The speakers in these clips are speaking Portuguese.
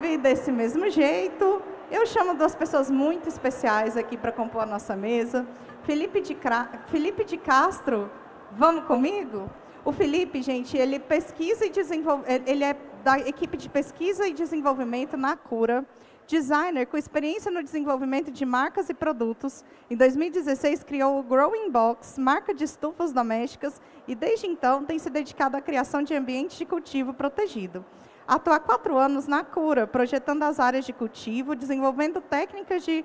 Desse mesmo jeito, eu chamo duas pessoas muito especiais aqui para compor a nossa mesa. Felipe de Castro, vamos comigo? O Felipe, gente, ele pesquisa e desenvolve, ele é da equipe de pesquisa e desenvolvimento na Cura, designer com experiência no desenvolvimento de marcas e produtos. Em 2016, criou o Growing Box, marca de estufas domésticas, e desde então tem se dedicado à criação de ambientes de cultivo protegido. Atua há 4 anos na Cura, projetando as áreas de cultivo, desenvolvendo técnicas de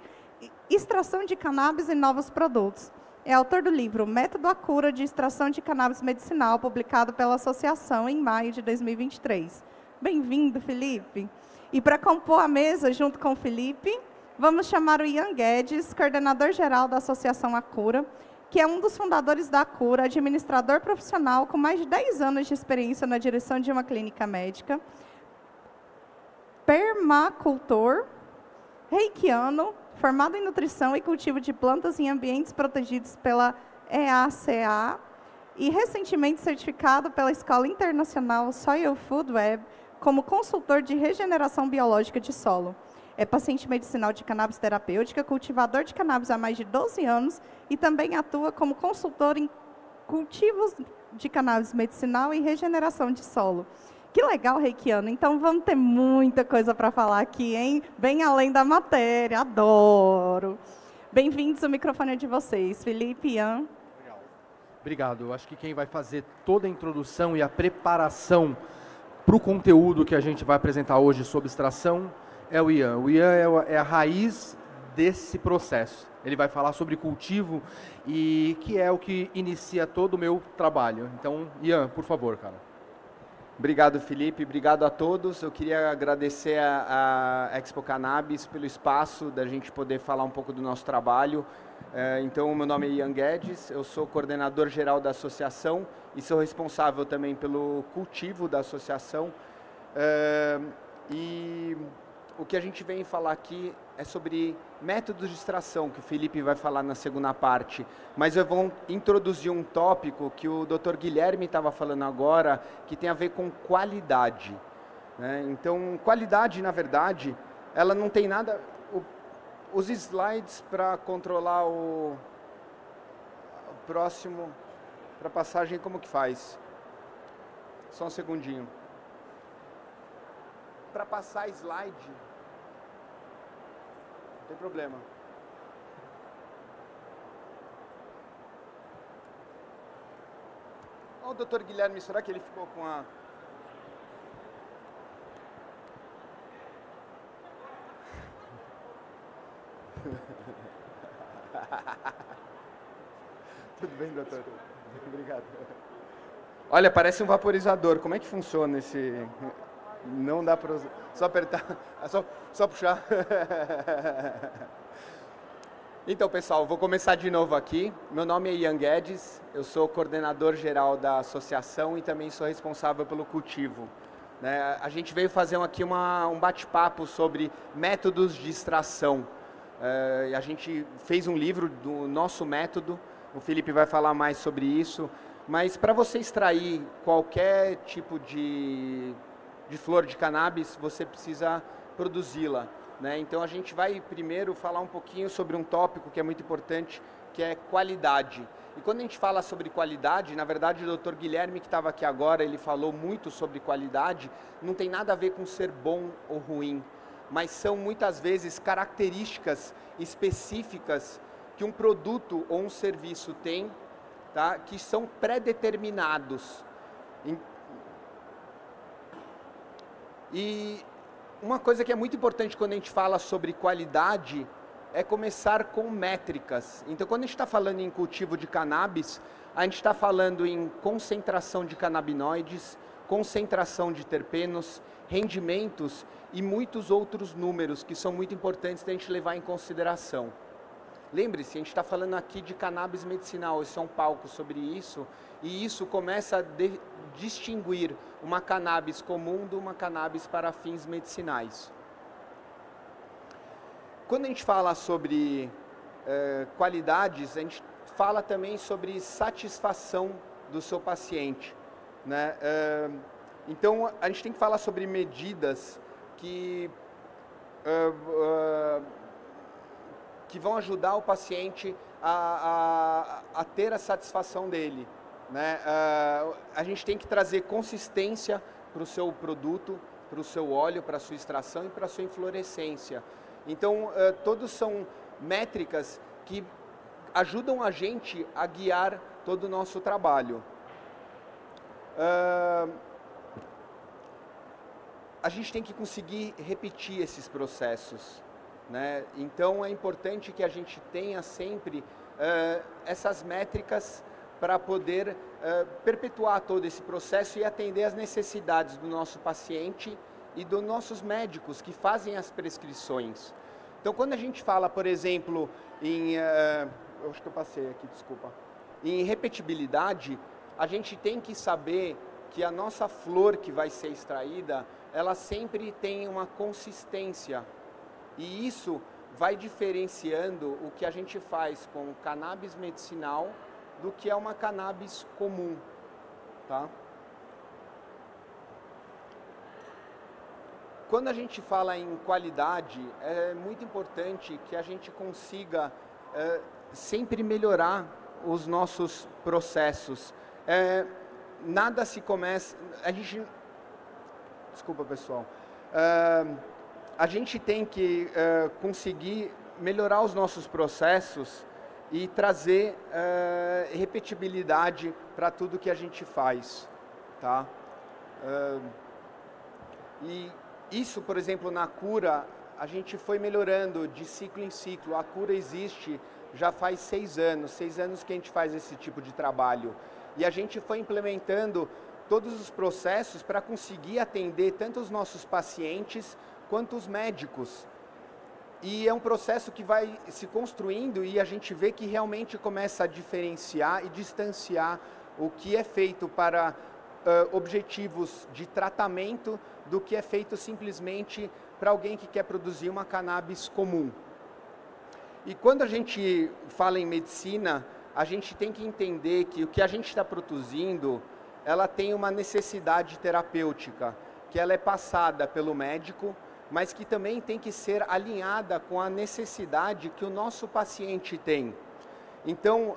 extração de cannabis e novos produtos. É autor do livro Método à Cura de Extração de Cannabis Medicinal, publicado pela Associação em maio de 2023. Bem-vindo, Felipe. E para compor a mesa junto com o Felipe, vamos chamar o Ian Guedes, coordenador-geral da Associação A Cura, que é um dos fundadores da Cura, administrador profissional com mais de 10 anos de experiência na direção de uma clínica médica, permacultor, reikiano, formado em nutrição e cultivo de plantas em ambientes protegidos pela EACA e recentemente certificado pela Escola Internacional Soil Food Web como consultor de regeneração biológica de solo. É paciente medicinal de cannabis terapêutica, cultivador de cannabis há mais de 12 anos e também atua como consultor em cultivos de cannabis medicinal e regeneração de solo. Que legal, reikiano. Então, vamos ter muita coisa para falar aqui, hein? Bem além da matéria, adoro. Bem-vindos, o microfone é de vocês. Felipe, Ian. Obrigado. Eu acho que quem vai fazer toda a introdução e a preparação para o conteúdo que a gente vai apresentar hoje sobre extração é o Ian. O Ian é a raiz desse processo. Ele vai falar sobre cultivo e que é o que inicia todo o meu trabalho. Então, Ian, por favor, cara. Obrigado, Felipe. Obrigado a todos. Eu queria agradecer a Expo Cannabis pelo espaço da gente poder falar um pouco do nosso trabalho. Então, meu nome é Ian Guedes, eu sou coordenador geral da associação e sou responsável também pelo cultivo da associação. E o que a gente vem falar aqui é sobre métodos de extração, que o Felipe vai falar na segunda parte. Mas eu vou introduzir um tópico que o Dr. Guilherme estava falando agora, que tem a ver com qualidade, né? Então, qualidade, na verdade, ela não tem nada... Os slides para controlar o próximo, para passagem, como que faz? Só um segundinho. Para passar slide... Não tem problema. Ó, o Dr. Guilherme, será que ele ficou com a... Tudo bem, doutor? Obrigado. Olha, parece um vaporizador. Como é que funciona esse... Não dá para usar. Só apertar, só puxar. Então, pessoal, vou começar de novo aqui. Meu nome é Ian Guedes, eu sou coordenador geral da associação e também sou responsável pelo cultivo. A gente veio fazer aqui um bate-papo sobre métodos de extração. A gente fez um livro do nosso método, o Felipe vai falar mais sobre isso, mas para você extrair qualquer tipo de flor de cannabis, você precisa produzi-la, né? Então a gente vai primeiro falar um pouquinho sobre um tópico que é muito importante, que é qualidade. E quando a gente fala sobre qualidade, na verdade o Dr. Guilherme que estava aqui agora, ele falou muito sobre qualidade, não tem nada a ver com ser bom ou ruim, mas são muitas vezes características específicas que um produto ou um serviço tem, tá? Que são pré-determinados. E uma coisa que é muito importante quando a gente fala sobre qualidade é começar com métricas. Então, quando a gente está falando em cultivo de cannabis, a gente está falando em concentração de canabinoides, concentração de terpenos, rendimentos e muitos outros números que são muito importantes da gente levar em consideração. Lembre-se, a gente está falando aqui de cannabis medicinal, isso é um palco sobre isso, e isso começa a distinguir uma cannabis comum de uma cannabis para fins medicinais. Quando a gente fala sobre qualidades, a gente fala também sobre satisfação do seu paciente, né? Então, a gente tem que falar sobre medidas que que vão ajudar o paciente a ter a satisfação dele, né? A gente tem que trazer consistência para o seu produto, para o seu óleo, para a sua extração e para a sua inflorescência. Então, todos são métricas que ajudam a gente a guiar todo o nosso trabalho. A gente tem que conseguir repetir esses processos, né? Então é importante que a gente tenha sempre essas métricas para poder perpetuar todo esse processo e atender às necessidades do nosso paciente e dos nossos médicos que fazem as prescrições. Então quando a gente fala, por exemplo, em eu acho que eu passei aqui, desculpa, em repetibilidade, a gente tem que saber que a nossa flor que vai ser extraída, ela sempre tem uma consistência. E isso vai diferenciando o que a gente faz com cannabis medicinal do que é uma cannabis comum, tá? Quando a gente fala em qualidade, é muito importante que a gente consiga sempre melhorar os nossos processos. Nada se começa... Desculpa, pessoal. A gente tem que conseguir melhorar os nossos processos e trazer repetibilidade para tudo que a gente faz, tá? E isso, por exemplo, na cura, a gente foi melhorando de ciclo em ciclo. A cura existe já faz 6 anos que a gente faz esse tipo de trabalho. E a gente foi implementando todos os processos para conseguir atender tanto os nossos pacientes quanto os médicos. E é um processo que vai se construindo e a gente vê que realmente começa a diferenciar e distanciar o que é feito para objetivos de tratamento do que é feito simplesmente para alguém que quer produzir uma cannabis comum. E quando a gente fala em medicina, a gente tem que entender que o que a gente está produzindo, ela tem uma necessidade terapêutica, que ela é passada pelo médico, mas que também tem que ser alinhada com a necessidade que o nosso paciente tem. Então,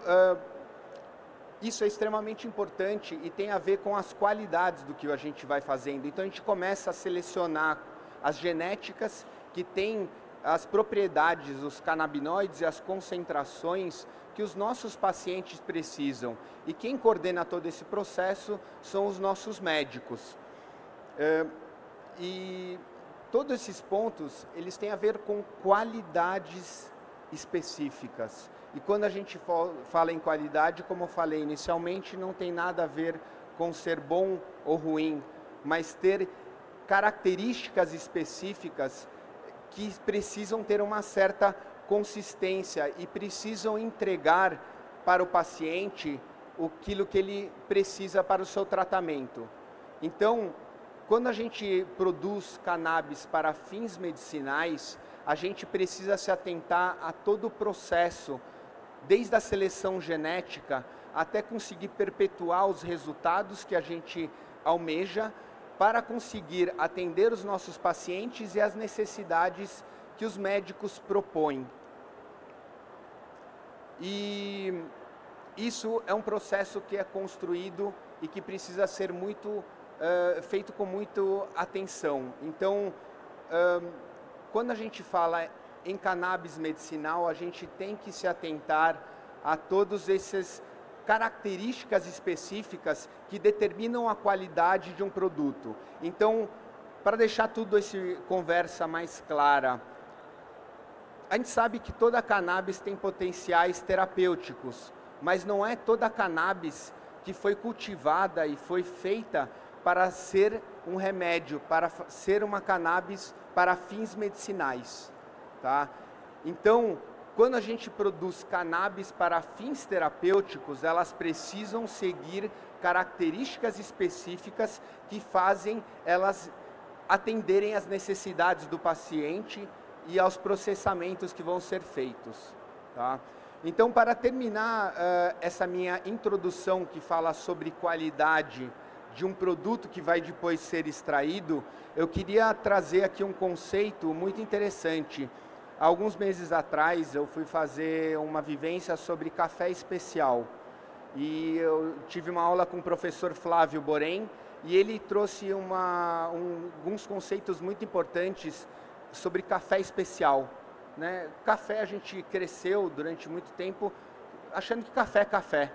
isso é extremamente importante e tem a ver com as qualidades do que a gente vai fazendo. Então, a gente começa a selecionar as genéticas que têm as propriedades, os canabinoides e as concentrações que os nossos pacientes precisam. E quem coordena todo esse processo são os nossos médicos. E todos esses pontos, eles têm a ver com qualidades específicas. E quando a gente fala em qualidade, como eu falei inicialmente, não tem nada a ver com ser bom ou ruim, mas ter características específicas que precisam ter uma certa consistência e precisam entregar para o paciente aquilo que ele precisa para o seu tratamento. Então, quando a gente produz cannabis para fins medicinais, a gente precisa se atentar a todo o processo, desde a seleção genética até conseguir perpetuar os resultados que a gente almeja para conseguir atender os nossos pacientes e as necessidades que os médicos propõem. E isso é um processo que é construído e que precisa ser feito com muita atenção. Então, quando a gente fala em cannabis medicinal, a gente tem que se atentar a todas essas características específicas que determinam a qualidade de um produto. Então, para deixar tudo essa conversa mais clara, a gente sabe que toda cannabis tem potenciais terapêuticos, mas não é toda cannabis que foi cultivada e foi feita para ser um remédio, para ser uma cannabis para fins medicinais, tá? Então, quando a gente produz cannabis para fins terapêuticos, elas precisam seguir características específicas que fazem elas atenderem às necessidades do paciente e aos processamentos que vão ser feitos, tá? Então, para terminar essa minha introdução que fala sobre qualidade de um produto que vai depois ser extraído, eu queria trazer aqui um conceito muito interessante. Há alguns meses atrás, eu fui fazer uma vivência sobre café especial. E eu tive uma aula com o professor Flávio Borém, e ele trouxe alguns conceitos muito importantes sobre café especial. Né? Café, a gente cresceu durante muito tempo achando que café é café,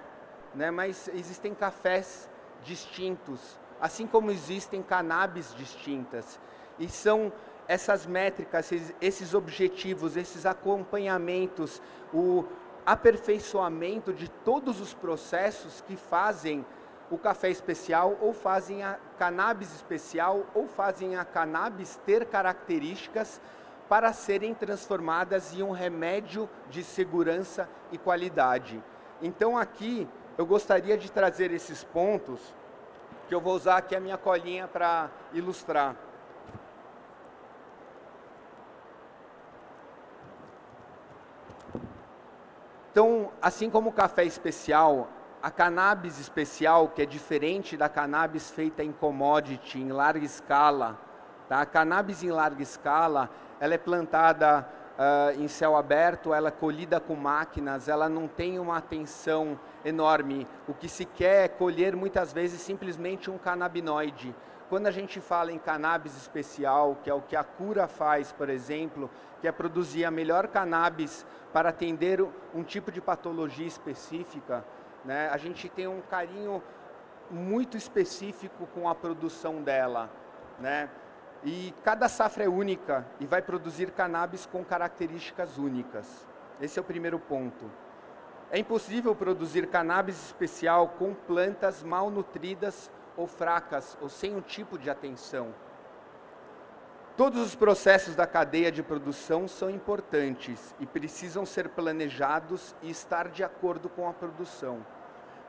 né? Mas existem cafés distintos, assim como existem cannabis distintas. E são essas métricas, esses objetivos, esses acompanhamentos, o aperfeiçoamento de todos os processos que fazem o café especial, ou fazem a cannabis especial, ou fazem a cannabis ter características para serem transformadas em um remédio de segurança e qualidade. Então aqui eu gostaria de trazer esses pontos, que eu vou usar aqui a minha colinha para ilustrar. Então, assim como o café especial, a cannabis especial, que é diferente da cannabis feita em commodity, em larga escala, tá? A cannabis em larga escala, ela é plantada em céu aberto, ela é colhida com máquinas, ela não tem uma atenção enorme. O que se quer é colher muitas vezes simplesmente um canabinoide. Quando a gente fala em cannabis especial, que é o que a Cura faz, por exemplo, que é produzir a melhor cannabis para atender um tipo de patologia específica, né, a gente tem um carinho muito específico com a produção dela, né? E cada safra é única e vai produzir cannabis com características únicas. Esse é o primeiro ponto. É impossível produzir cannabis especial com plantas mal nutridas ou fracas, ou sem um tipo de atenção. Todos os processos da cadeia de produção são importantes e precisam ser planejados e estar de acordo com a produção.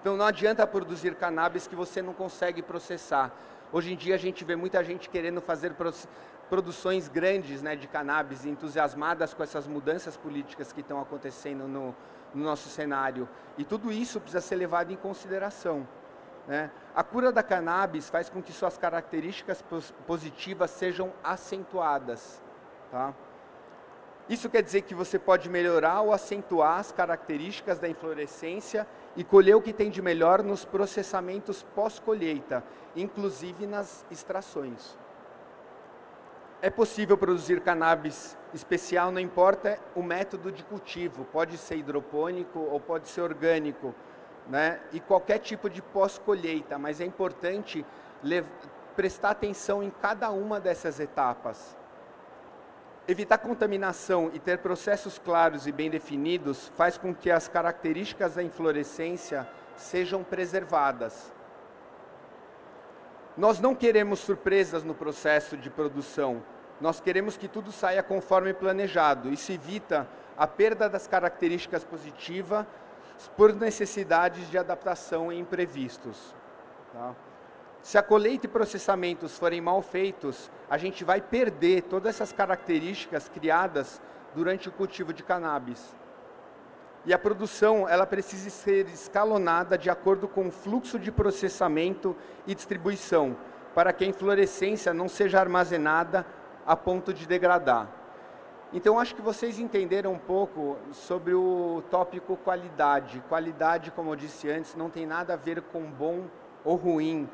Então não adianta produzir cannabis que você não consegue processar. Hoje em dia a gente vê muita gente querendo fazer produções grandes, né, de cannabis, entusiasmadas com essas mudanças políticas que estão acontecendo no nosso cenário. E tudo isso precisa ser levado em consideração, né? A cura da cannabis faz com que suas características positivas sejam acentuadas, tá? Isso quer dizer que você pode melhorar ou acentuar as características da inflorescência e colher o que tem de melhor nos processamentos pós-colheita, inclusive nas extrações. É possível produzir cannabis especial, não importa o método de cultivo, pode ser hidropônico ou pode ser orgânico, né? E qualquer tipo de pós-colheita, mas é importante prestar atenção em cada uma dessas etapas. Evitar contaminação e ter processos claros e bem definidos faz com que as características da inflorescência sejam preservadas. Nós não queremos surpresas no processo de produção, nós queremos que tudo saia conforme planejado. Isso evita a perda das características positivas por necessidades de adaptação e imprevistos, tá? Se a colheita e processamentos forem mal feitos, a gente vai perder todas essas características criadas durante o cultivo de cannabis. E a produção, ela precisa ser escalonada de acordo com o fluxo de processamento e distribuição, para que a inflorescência não seja armazenada a ponto de degradar. Então, acho que vocês entenderam um pouco sobre o tópico qualidade. Qualidade, como eu disse antes, não tem nada a ver com bom ou ruim,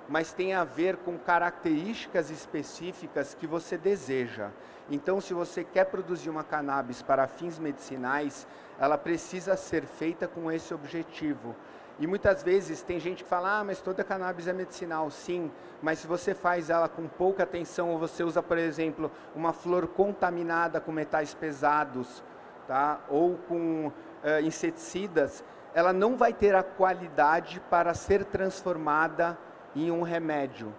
mas tem a ver com características específicas que você deseja. Então, se você quer produzir uma cannabis para fins medicinais, ela precisa ser feita com esse objetivo. E muitas vezes tem gente que fala, ah, mas toda cannabis é medicinal. Sim, mas se você faz ela com pouca atenção, ou você usa, por exemplo, uma flor contaminada com metais pesados, tá? Ou com inseticidas, ela não vai ter a qualidade para ser transformada em um remédio,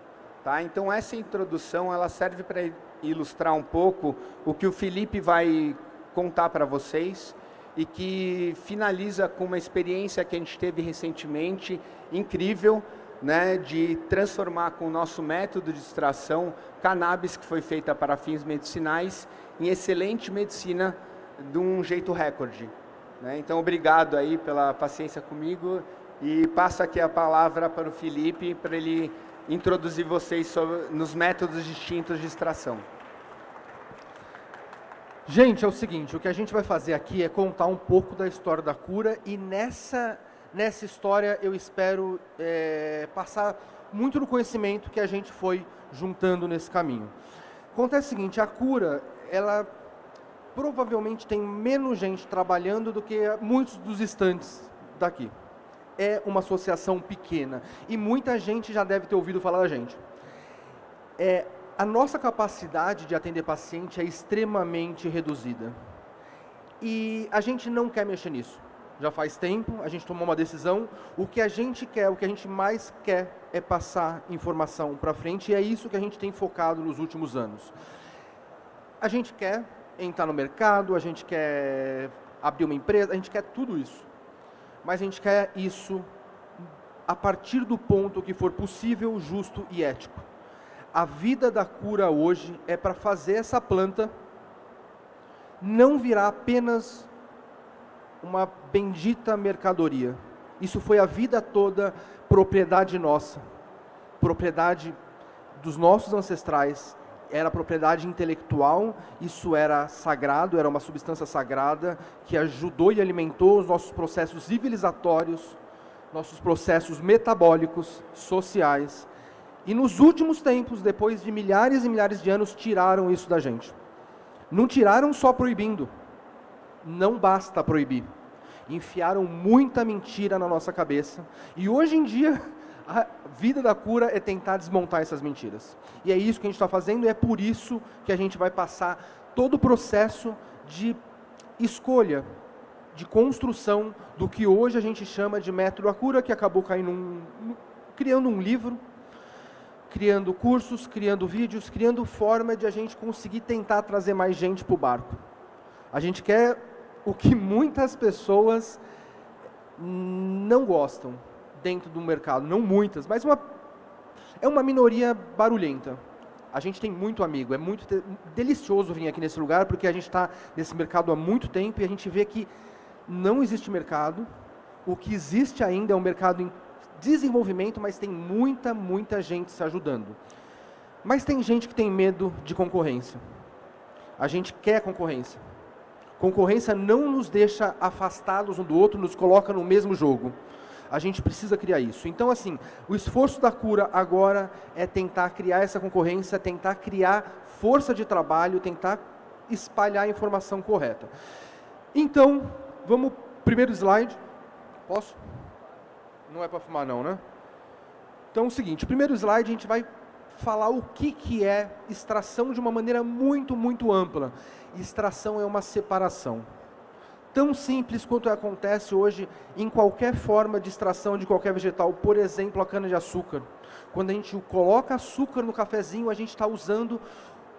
tá? Então essa introdução ela serve para ilustrar um pouco o que o Felipe vai contar para vocês e que finaliza com uma experiência que a gente teve recentemente, incrível, né, de transformar com o nosso método de extração cannabis que foi feita para fins medicinais em excelente medicina de um jeito recorde, né? Então obrigado aí pela paciência comigo. E passo aqui a palavra para o Felipe, para ele introduzir vocês nos métodos distintos de extração. Gente, é o seguinte, o que a gente vai fazer aqui é contar um pouco da história da cura e nessa história eu espero passar muito do conhecimento que a gente foi juntando nesse caminho. Acontece o seguinte, a cura, ela provavelmente tem menos gente trabalhando do que muitos dos estantes daqui. É uma associação pequena e muita gente já deve ter ouvido falar da gente. A nossa capacidade de atender paciente é extremamente reduzida. E a gente não quer mexer nisso. Já faz tempo, a gente tomou uma decisão. O que a gente quer, o que a gente mais quer é passar informação para frente. E é isso que a gente tem focado nos últimos anos. A gente quer entrar no mercado, a gente quer abrir uma empresa, a gente quer tudo isso. Mas a gente quer isso a partir do ponto que for possível, justo e ético. A vida da cura hoje é para fazer essa planta não virar apenas uma bendita mercadoria. Isso foi a vida toda propriedade nossa, propriedade dos nossos ancestrais, era propriedade intelectual, isso era sagrado, era uma substância sagrada que ajudou e alimentou os nossos processos civilizatórios, nossos processos metabólicos, sociais. E nos últimos tempos, depois de milhares e milhares de anos, tiraram isso da gente. Não tiraram só proibindo. Não basta proibir. Enfiaram muita mentira na nossa cabeça. E hoje em dia, a vida da cura é tentar desmontar essas mentiras. E é isso que a gente está fazendo, e é por isso que a gente vai passar todo o processo de escolha, de construção do que hoje a gente chama de método da cura, que acabou criando um livro, criando cursos, criando vídeos, criando forma de a gente conseguir tentar trazer mais gente para o barco. A gente quer o que muitas pessoas não gostam dentro do mercado, não muitas, mas é uma minoria barulhenta. A gente tem muito amigo, é muito delicioso vir aqui nesse lugar, porque a gente está nesse mercado há muito tempo e a gente vê que não existe mercado, o que existe ainda é um mercado em desenvolvimento, mas tem muita gente se ajudando. Mas tem gente que tem medo de concorrência. A gente quer concorrência. Concorrência não nos deixa afastados um do outro, nos coloca no mesmo jogo. A gente precisa criar isso. Então, assim, o esforço da cura agora é tentar criar essa concorrência, tentar criar força de trabalho, tentar espalhar a informação correta. Então, vamos, primeiro slide. Posso? Não é para fumar não, né? Então é o seguinte, o primeiro slide a gente vai falar o que é extração de uma maneira muito ampla. Extração é uma separação. Tão simples quanto acontece hoje em qualquer forma de extração de qualquer vegetal. Por exemplo, a cana-de-açúcar. Quando a gente coloca açúcar no cafezinho, a gente está usando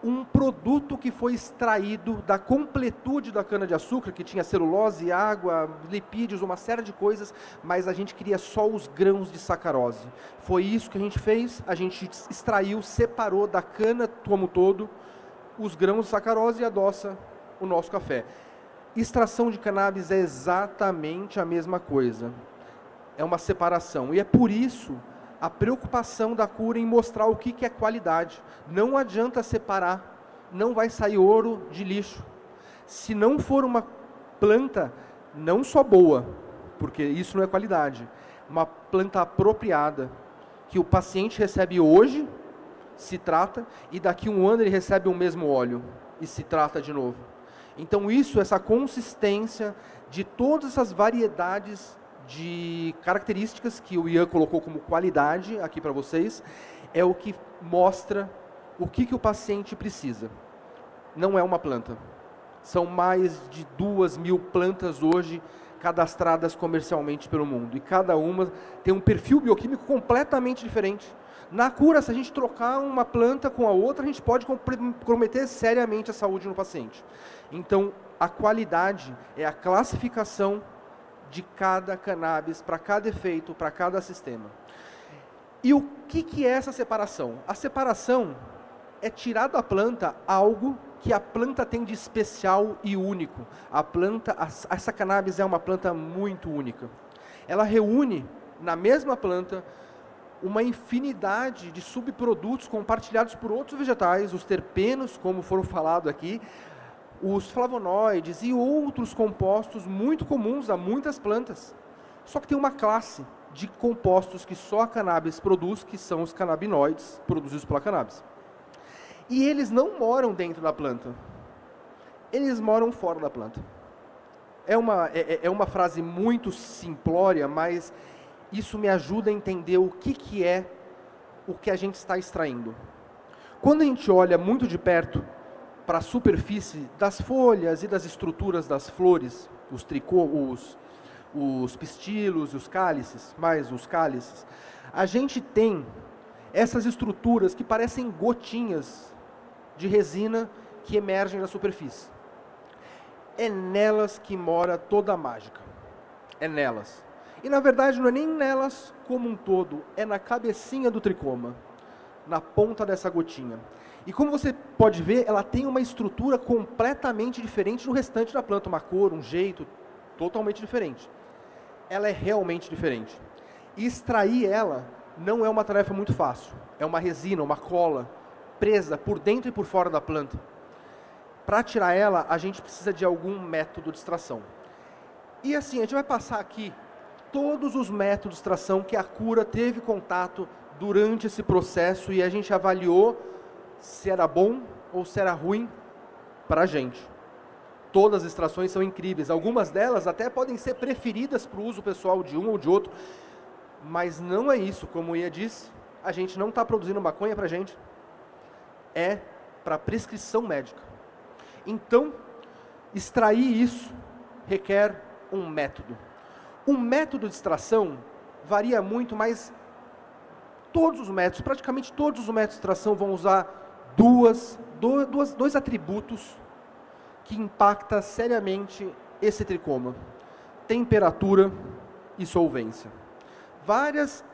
um produto que foi extraído da completude da cana-de-açúcar, que tinha celulose, água, lipídios, uma série de coisas, mas a gente queria só os grãos de sacarose. Foi isso que a gente fez, a gente extraiu, separou da cana como todo, os grãos de sacarose e adoça o nosso café. Extração de cannabis é exatamente a mesma coisa. É uma separação. E é por isso a preocupação da cura em mostrar o que é qualidade. Não adianta separar, não vai sair ouro de lixo. Se não for uma planta, não só boa, porque isso não é qualidade, uma planta apropriada, que o paciente recebe hoje, se trata, e daqui a um ano ele recebe o mesmo óleo, e se trata de novo. Então isso, essa consistência de todas essas variedades de características que o Ian colocou como qualidade aqui para vocês, é o que mostra o que o paciente precisa. Não é uma planta. São mais de 2.000 plantas hoje cadastradas comercialmente pelo mundo. E cada uma tem um perfil bioquímico completamente diferente. Na cura, se a gente trocar uma planta com a outra, a gente pode comprometer seriamente a saúde no paciente. Então, a qualidade é a classificação de cada cannabis, para cada efeito, para cada sistema. E o que é essa separação? A separação é tirar da planta algo que a planta tem de especial e único. Essa cannabis é uma planta muito única. Ela reúne na mesma planta uma infinidade de subprodutos compartilhados por outros vegetais, os terpenos, como foram falado aqui, os flavonoides e outros compostos muito comuns a muitas plantas. Só que tem uma classe de compostos que só a cannabis produz, que são os canabinoides, produzidos pela cannabis. E eles não moram dentro da planta, eles moram fora da planta. É uma frase muito simplória, mas isso me ajuda a entender o que é o que a gente está extraindo. Quando a gente olha muito de perto para a superfície das folhas e das estruturas das flores, os pistilos e os cálices, mais os cálices, a gente tem essas estruturas que parecem gotinhas de resina que emergem da superfície. É nelas que mora toda a mágica. É nelas. E na verdade não é nem nelas como um todo, é na cabecinha do tricoma, na ponta dessa gotinha. E como você pode ver, ela tem uma estrutura completamente diferente do restante da planta, uma cor, um jeito totalmente diferente. Ela é realmente diferente. E extrair ela não é uma tarefa muito fácil. É uma resina, uma cola, presa por dentro e por fora da planta. Para tirar ela, a gente precisa de algum método de extração. E assim, a gente vai passar aqui todos os métodos de extração que a cura teve contato durante esse processo e a gente avaliou se era bom ou se era ruim para a gente. Todas as extrações são incríveis, algumas delas até podem ser preferidas para o uso pessoal de um ou de outro, mas não é isso, como o Ian disse, a gente não está produzindo maconha para a gente, é para prescrição médica. Então, extrair isso requer um método. O método de extração varia muito, mas todos os métodos, praticamente todos os métodos de extração vão usar dois atributos que impactam seriamente esse tricoma: temperatura e solvência. Vários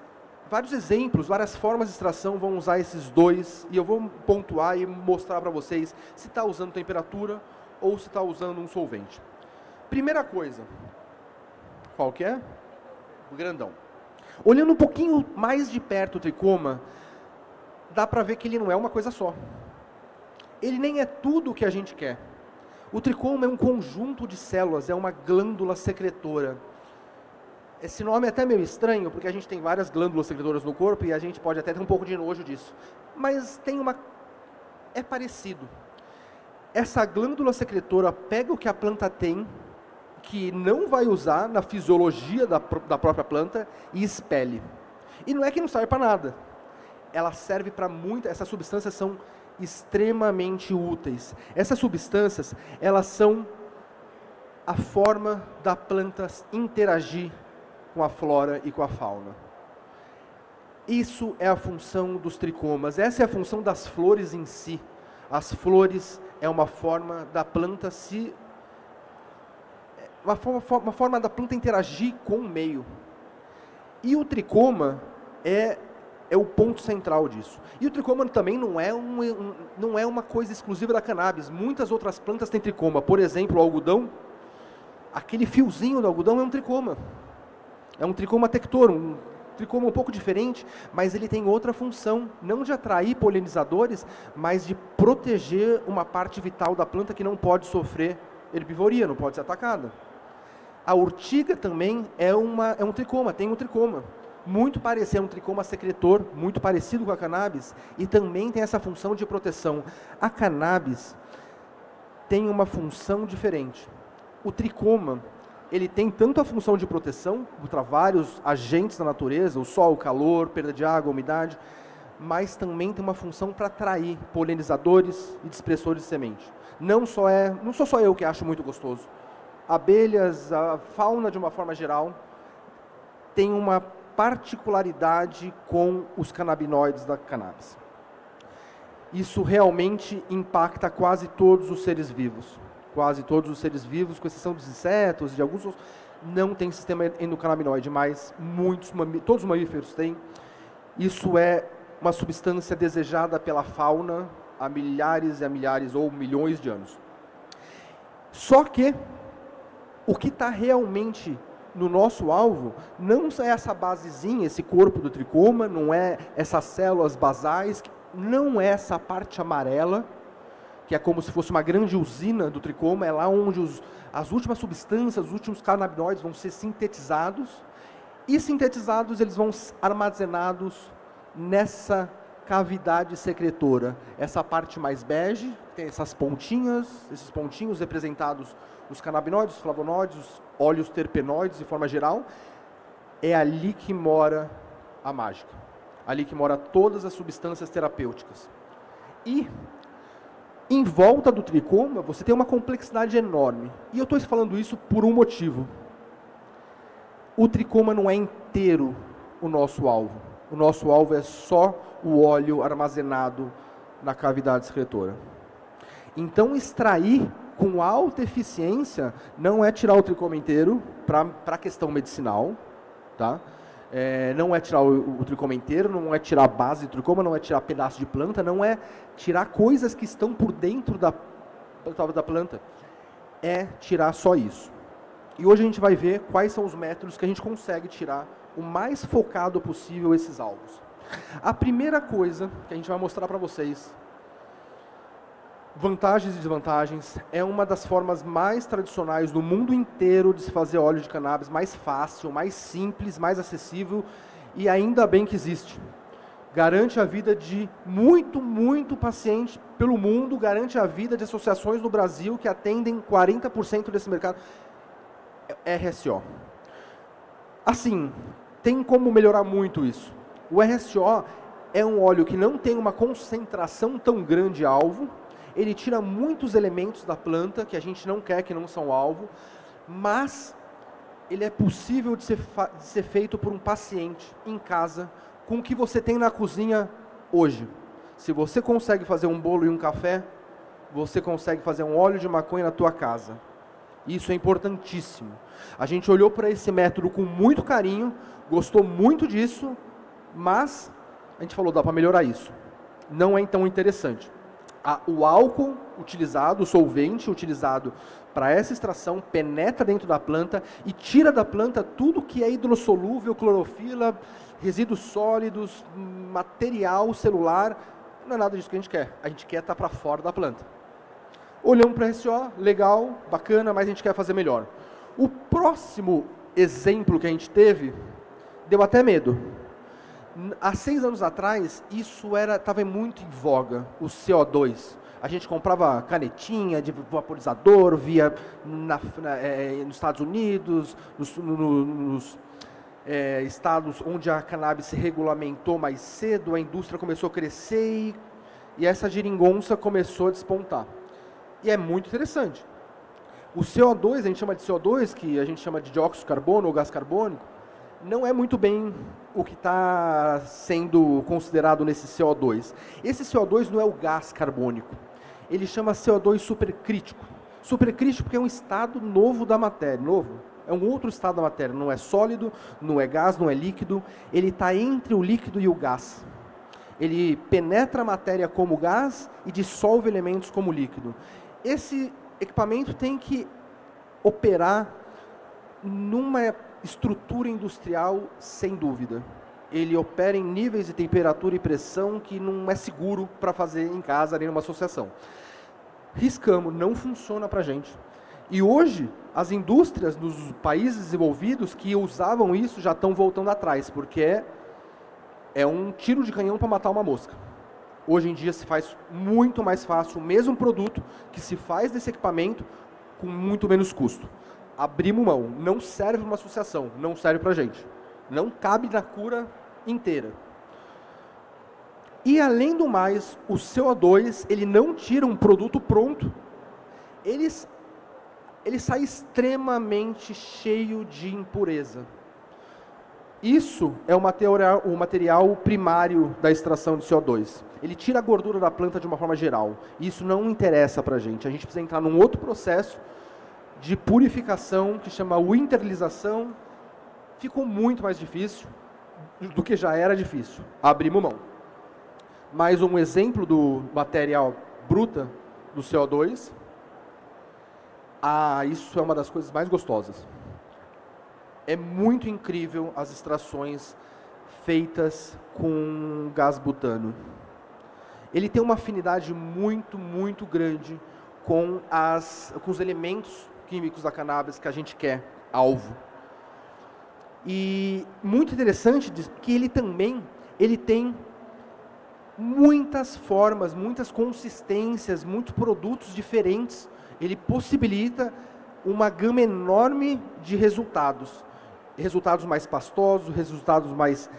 exemplos, várias formas de extração vão usar esses dois, e eu vou pontuar e mostrar para vocês se está usando temperatura ou se está usando um solvente. Primeira coisa, qual que é? O grandão. Olhando um pouquinho mais de perto o tricoma, dá para ver que ele não é uma coisa só. Ele nem é tudo o que a gente quer. O tricoma é um conjunto de células, é uma glândula secretora. Esse nome é até meio estranho, porque a gente tem várias glândulas secretoras no corpo e a gente pode até ter um pouco de nojo disso. Mas é parecido. Essa glândula secretora pega o que a planta tem, que não vai usar na fisiologia da própria planta, e expele. E não é que não serve para nada. Ela serve para essas substâncias são extremamente úteis. Essas substâncias, elas são a forma da planta interagir com a flora e com a fauna. Isso é a função dos tricomas, essa é a função das flores em si. As flores é uma forma da planta uma forma da planta interagir com o meio. E o tricoma é o ponto central disso. E o tricoma também não é uma coisa exclusiva da cannabis. Muitas outras plantas têm tricoma. Por exemplo, o algodão, aquele fiozinho do algodão é um tricoma. É um tricoma tector, um tricoma um pouco diferente, mas ele tem outra função, não de atrair polinizadores, mas de proteger uma parte vital da planta que não pode sofrer herbivoria, não pode ser atacada. A urtiga também é um tricoma, tem um tricoma. Muito parecido, é um tricoma secretor, muito parecido com a cannabis, e também tem essa função de proteção. A cannabis tem uma função diferente. O tricoma, ele tem tanto a função de proteção contra vários agentes da natureza, o sol, o calor, perda de água, umidade, mas também tem uma função para atrair polinizadores e dispersores de semente. Não sou só eu que acho muito gostoso. Abelhas, a fauna de uma forma geral, tem uma particularidade com os canabinoides da cannabis. Isso realmente impacta quase todos os seres vivos. Quase todos os seres vivos, com exceção dos insetos, de alguns outros, não tem sistema endocannabinoide, mas todos os mamíferos têm. Isso é uma substância desejada pela fauna há milhares e milhares ou milhões de anos. Só que o que está realmente no nosso alvo não é essa basezinha, esse corpo do tricoma, não é essas células basais, não é essa parte amarela, que é como se fosse uma grande usina do tricoma, é lá onde as últimas substâncias, os últimos canabinoides vão ser sintetizados, e sintetizados eles vão armazenados nessa cavidade secretora, essa parte mais bege, tem essas pontinhas, esses pontinhos representados os canabinoides, os flavonoides, os óleos terpenoides de forma geral, é ali que mora a mágica, ali que mora todas as substâncias terapêuticas. E em volta do tricoma, você tem uma complexidade enorme. E eu estou falando isso por um motivo. O tricoma não é inteiro o nosso alvo. O nosso alvo é só o óleo armazenado na cavidade secretora. Então, extrair com alta eficiência não é tirar o tricoma inteiro para a questão medicinal, tá? Não é tirar o tricoma inteiro, não é tirar a base do tricoma, não é tirar pedaço de planta, não é tirar coisas que estão por dentro da planta, é tirar só isso. E hoje a gente vai ver quais são os métodos que a gente consegue tirar o mais focado possível esses alvos. A primeira coisa que a gente vai mostrar para vocês, vantagens e desvantagens, é uma das formas mais tradicionais do mundo inteiro de se fazer óleo de cannabis, mais fácil, mais simples, mais acessível, e ainda bem que existe. Garante a vida de muito paciente pelo mundo, garante a vida de associações no Brasil que atendem 40% desse mercado. RSO. Assim, tem como melhorar muito isso. O RSO é um óleo que não tem uma concentração tão grande alvo, ele tira muitos elementos da planta que a gente não quer, que não são alvo, mas ele é possível de ser feito por um paciente em casa, com o que você tem na cozinha hoje. Se você consegue fazer um bolo e um café, você consegue fazer um óleo de maconha na tua casa. Isso é importantíssimo. A gente olhou para esse método com muito carinho, gostou muito disso, mas a gente falou, dá para melhorar isso. Não é tão interessante. O álcool utilizado, o solvente utilizado para essa extração, penetra dentro da planta e tira da planta tudo que é hidrossolúvel, clorofila, resíduos sólidos, material celular. Não é nada disso que a gente quer estar para fora da planta. Olhamos para RSO, legal, bacana, mas a gente quer fazer melhor. O próximo exemplo que a gente teve, deu até medo. Há 6 anos atrás, isso estava muito em voga, o CO2. A gente comprava canetinha de vaporizador, via nos Estados Unidos, nos estados onde a cannabis se regulamentou mais cedo, a indústria começou a crescer e essa geringonça começou a despontar. E é muito interessante. O CO2, a gente chama de CO2, que a gente chama de dióxido de carbono ou gás carbônico, não é muito bem o que está sendo considerado nesse CO2. Esse CO2 não é o gás carbônico. Ele chama CO2 supercrítico. Supercrítico porque é um estado novo da matéria. Novo. É um outro estado da matéria. Não é sólido, não é gás, não é líquido. Ele está entre o líquido e o gás. Ele penetra a matéria como gás e dissolve elementos como líquido. Esse equipamento tem que operar numa estrutura industrial, sem dúvida. Ele opera em níveis de temperatura e pressão que não é seguro para fazer em casa, nem numa associação. Riscamos, não funciona para a gente. E hoje, as indústrias dos países desenvolvidos que usavam isso já estão voltando atrás, porque é um tiro de canhão para matar uma mosca. Hoje em dia se faz muito mais fácil o mesmo produto que se faz desse equipamento com muito menos custo. Abrimos mão, não serve para uma associação, não serve para a gente. Não cabe na cura inteira. E além do mais, o CO2, ele não tira um produto pronto, ele sai extremamente cheio de impureza. Isso é o material primário da extração de CO2. Ele tira a gordura da planta de uma forma geral. Isso não interessa para a gente. A gente precisa entrar num outro processo de purificação que chama winterlização. Ficou muito mais difícil do que já era difícil. Abrimos mão. Mais um exemplo do material bruta do CO2. Isso é uma das coisas mais gostosas. É muito incrível as extrações feitas com gás butano. Ele tem uma afinidade muito, muito grande com os elementos químicos da cannabis que a gente quer, alvo. E muito interessante que ele também tem muitas formas, muitas consistências, muitos produtos diferentes. Ele possibilita uma gama enorme de resultados. Resultados mais pastosos, resultados mais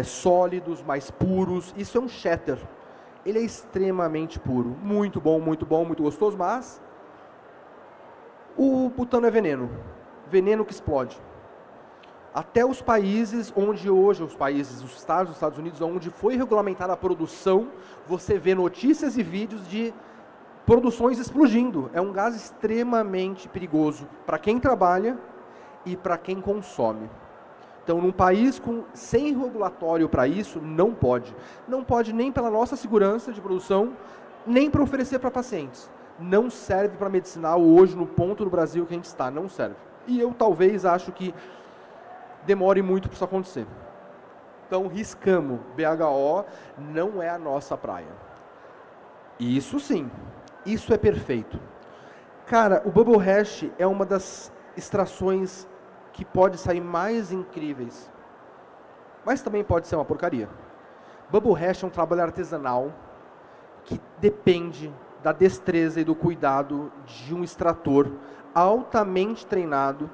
sólidos, mais puros. Isso é um shatter. Ele é extremamente puro. Muito bom, muito gostoso, mas o butano é veneno. Veneno que explode. Até os países onde hoje, os Estados Unidos, onde foi regulamentada a produção, você vê notícias e vídeos de produções explodindo. É um gás extremamente perigoso para quem trabalha e para quem consome. Então, num país sem regulatório para isso, não pode. Não pode nem pela nossa segurança de produção, nem para oferecer para pacientes. Não serve para medicinal hoje, no ponto do Brasil que a gente está, não serve. E eu talvez acho que demore muito para isso acontecer. Então, riscamos. BHO não é a nossa praia. Isso sim, isso é perfeito. Cara, o Bubble Hash é uma das extrações que pode sair mais incríveis, mas também pode ser uma porcaria. Bubble Hash é um trabalho artesanal que depende da destreza e do cuidado de um extrator altamente treinado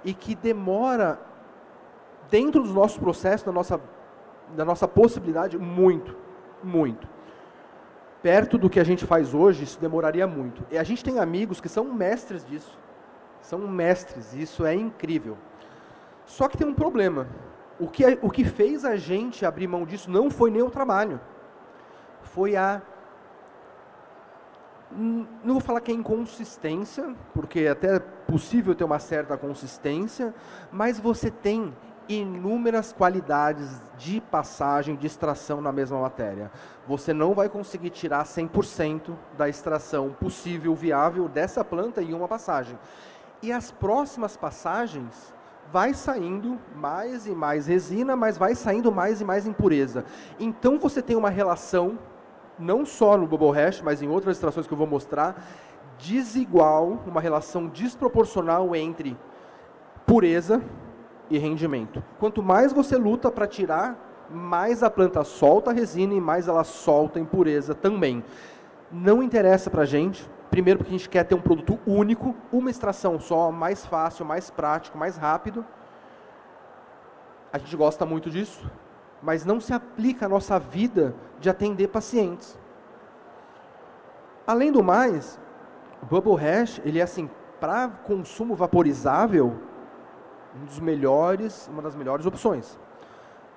e que demora, dentro dos nossos processos, da nossa possibilidade, muito. Perto do que a gente faz hoje, isso demoraria muito. E a gente tem amigos que são mestres disso. São mestres, isso é incrível. Só que tem um problema. O que fez a gente abrir mão disso não foi nem o trabalho. Foi não vou falar que é inconsistência, porque é até possível ter uma certa consistência, mas você tem inúmeras qualidades de passagem, de extração na mesma matéria. Você não vai conseguir tirar 100% da extração possível, viável dessa planta em uma passagem. E as próximas passagens vai saindo mais e mais resina, mas vai saindo mais e mais impureza. Então você tem uma relação, não só no Bubble Hash, mas em outras extrações que eu vou mostrar, desigual, uma relação desproporcional entre pureza e rendimento. Quanto mais você luta para tirar, mais a planta solta a resina e mais ela solta a impureza também. Não interessa para a gente, primeiro porque a gente quer ter um produto único, uma extração só, mais fácil, mais prático, mais rápido. A gente gosta muito disso, mas não se aplica à nossa vida de atender pacientes. Além do mais, o Bubble Hash, ele é assim, para consumo vaporizável, uma das melhores opções.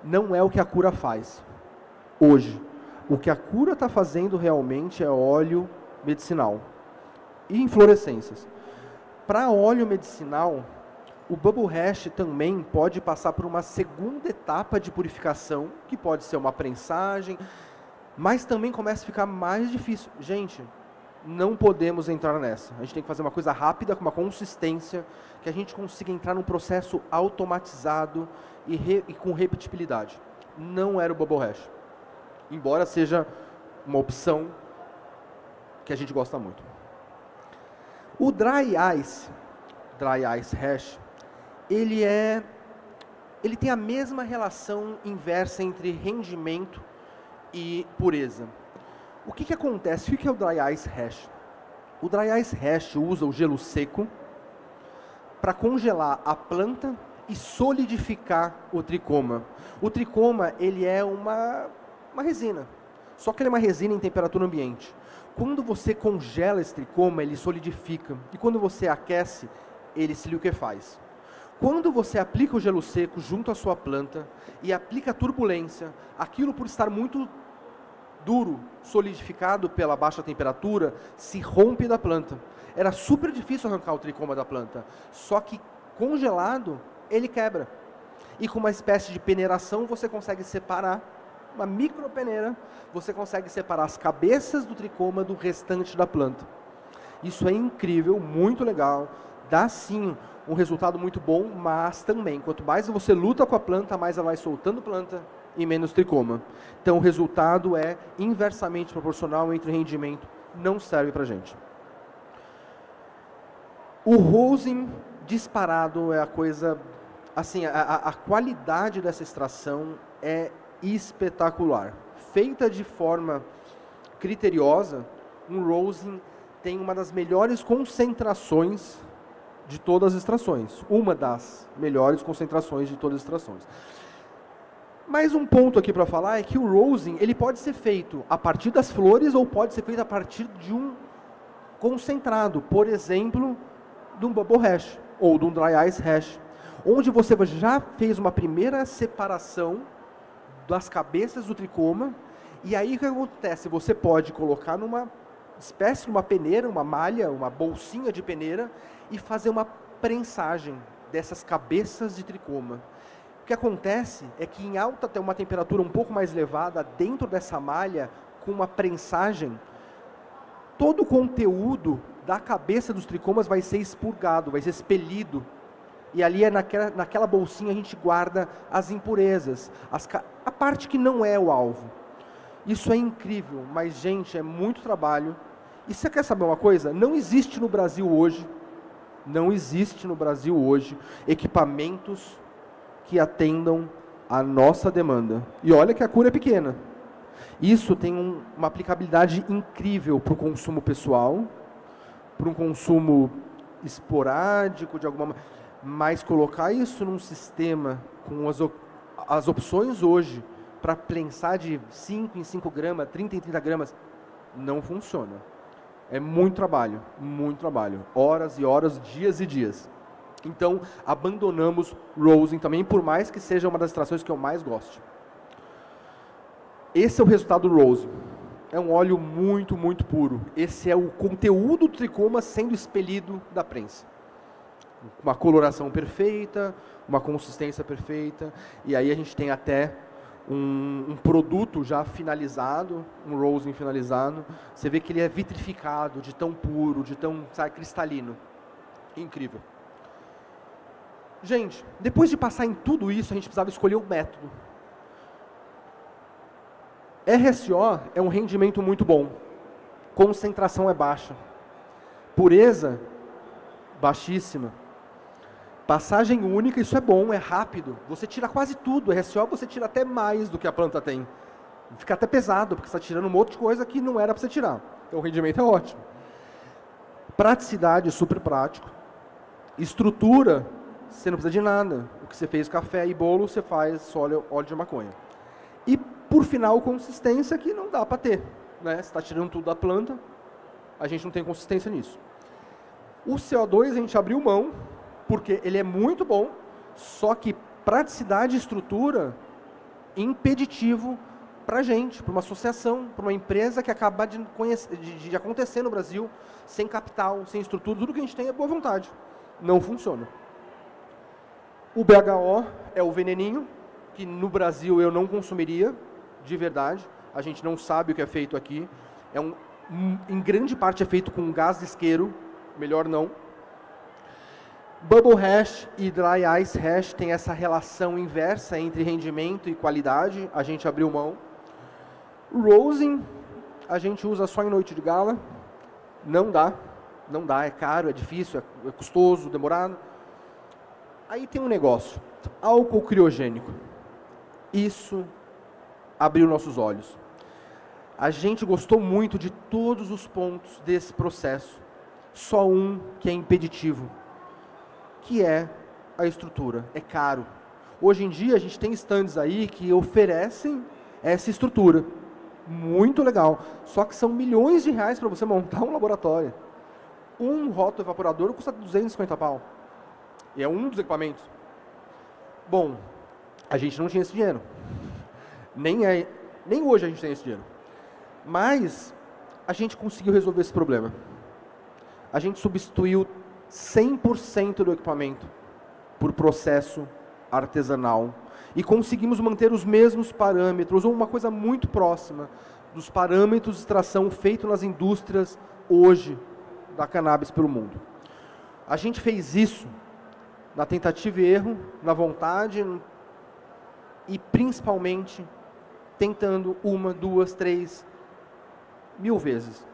Não é o que a cura faz hoje. O que a cura está fazendo realmente é óleo medicinal e inflorescências. Para óleo medicinal, o Bubble Hash também pode passar por uma segunda etapa de purificação, que pode ser uma prensagem, mas também começa a ficar mais difícil. Gente, não podemos entrar nessa. A gente tem que fazer uma coisa rápida, com uma consistência, que a gente consiga entrar num processo automatizado e com repetibilidade. Não era o Bubble Hash. Embora seja uma opção que a gente gosta muito. O Dry Ice Hash, ele tem a mesma relação inversa entre rendimento e pureza. O que acontece? O que é o Dry Ice Hash? O Dry Ice Hash usa o gelo seco para congelar a planta e solidificar o tricoma. O tricoma, ele é uma resina, só que ele é uma resina em temperatura ambiente. Quando você congela esse tricoma, ele solidifica, e quando você aquece, ele se liquefaz. Quando você aplica o gelo seco junto à sua planta e aplica a turbulência, aquilo por estar muito duro, solidificado pela baixa temperatura, se rompe da planta. Era super difícil arrancar o tricoma da planta, só que congelado, ele quebra. E com uma espécie de peneiração, você consegue separar, uma micropeneira, você consegue separar as cabeças do tricoma do restante da planta. Isso é incrível, muito legal, dá sim um resultado muito bom, mas também, quanto mais você luta com a planta, mais ela vai soltando planta e menos tricoma. Então, o resultado é inversamente proporcional entre rendimento, não serve para a gente. O rosin disparado é a coisa, assim, a qualidade dessa extração é espetacular. Feita de forma criteriosa, um rosin tem uma das melhores concentrações de todas as extrações. Uma das melhores concentrações de todas as extrações. Mais um ponto aqui para falar é que o rosin, ele pode ser feito a partir das flores ou pode ser feito a partir de um concentrado, por exemplo, de um bubble hash ou de um dry ice hash, onde você já fez uma primeira separação das cabeças do tricoma, e aí o que acontece? Você pode colocar numa espécie de uma peneira, uma malha, uma bolsinha de peneira, e fazer uma prensagem dessas cabeças de tricoma. O que acontece é que em alta, até uma temperatura um pouco mais elevada, dentro dessa malha, com uma prensagem, todo o conteúdo da cabeça dos tricomas vai ser expurgado, vai ser expelido. E ali, naquela bolsinha, a gente guarda as impurezas, a parte que não é o alvo. Isso é incrível, mas, gente, é muito trabalho. E você quer saber uma coisa? Não existe no Brasil hoje equipamentos que atendam a nossa demanda. E olha que a cura é pequena. Isso tem uma aplicabilidade incrível para o consumo pessoal, para um consumo esporádico, de alguma maneira. Mas colocar isso num sistema com as opções hoje para prensar de 5 em 5 gramas, 30 em 30 gramas, não funciona. É muito trabalho, horas e horas, dias e dias. Então, abandonamos rosin também, por mais que seja uma das extrações que eu mais gosto. Esse é o resultado do rosin. É um óleo muito, muito puro. Esse é o conteúdo do tricoma sendo expelido da prensa. Uma coloração perfeita, uma consistência perfeita, e aí a gente tem até um produto já finalizado, um rosin finalizado. Você vê que ele é vitrificado, de tão puro, de tão, sabe, cristalino. Incrível. Gente, depois de passar em tudo isso, a gente precisava escolher o método. RSO é um rendimento muito bom, concentração é baixa, pureza baixíssima, passagem única, isso é bom, é rápido, você tira quase tudo, RSO você tira até mais do que a planta tem, fica até pesado, porque você está tirando um monte de coisa que não era para você tirar, então o rendimento é ótimo. Praticidade, super prático. Estrutura, você não precisa de nada, o que você fez café e bolo, você faz óleo de maconha. E, por final, consistência que não dá para ter, né? Você está tirando tudo da planta, a gente não tem consistência nisso. O CO2 a gente abriu mão, porque ele é muito bom, só que praticidade e estrutura, impeditivo para a gente, para uma associação, para uma empresa que acaba de acontecer no Brasil, sem capital, sem estrutura, tudo que a gente tem é boa vontade. Não funciona. O BHO é o veneninho, que no Brasil eu não consumiria, de verdade. A gente não sabe o que é feito aqui. Em grande parte é feito com gás de isqueiro, melhor não. Bubble hash e dry ice hash tem essa relação inversa entre rendimento e qualidade, a gente abriu mão. Rosin, a gente usa só em noite de gala, não dá, é caro, é difícil, é custoso, demorado. Aí tem um negócio, álcool criogênico. Isso abriu nossos olhos. A gente gostou muito de todos os pontos desse processo, só um que é impeditivo, que é a estrutura, é caro. Hoje em dia a gente tem estandes aí que oferecem essa estrutura, muito legal, só que são milhões de reais para você montar um laboratório. Um roto-evaporador custa 250 pau, e é um dos equipamentos. Bom, a gente não tinha esse dinheiro, nem hoje a gente tem esse dinheiro, mas a gente conseguiu resolver esse problema. A gente substituiu 100% do equipamento por processo artesanal e conseguimos manter os mesmos parâmetros, ou uma coisa muito próxima dos parâmetros de extração feitos nas indústrias hoje da cannabis pelo mundo. A gente fez isso na tentativa e erro, na vontade e principalmente tentando 1, 2, 3, 1000 vezes.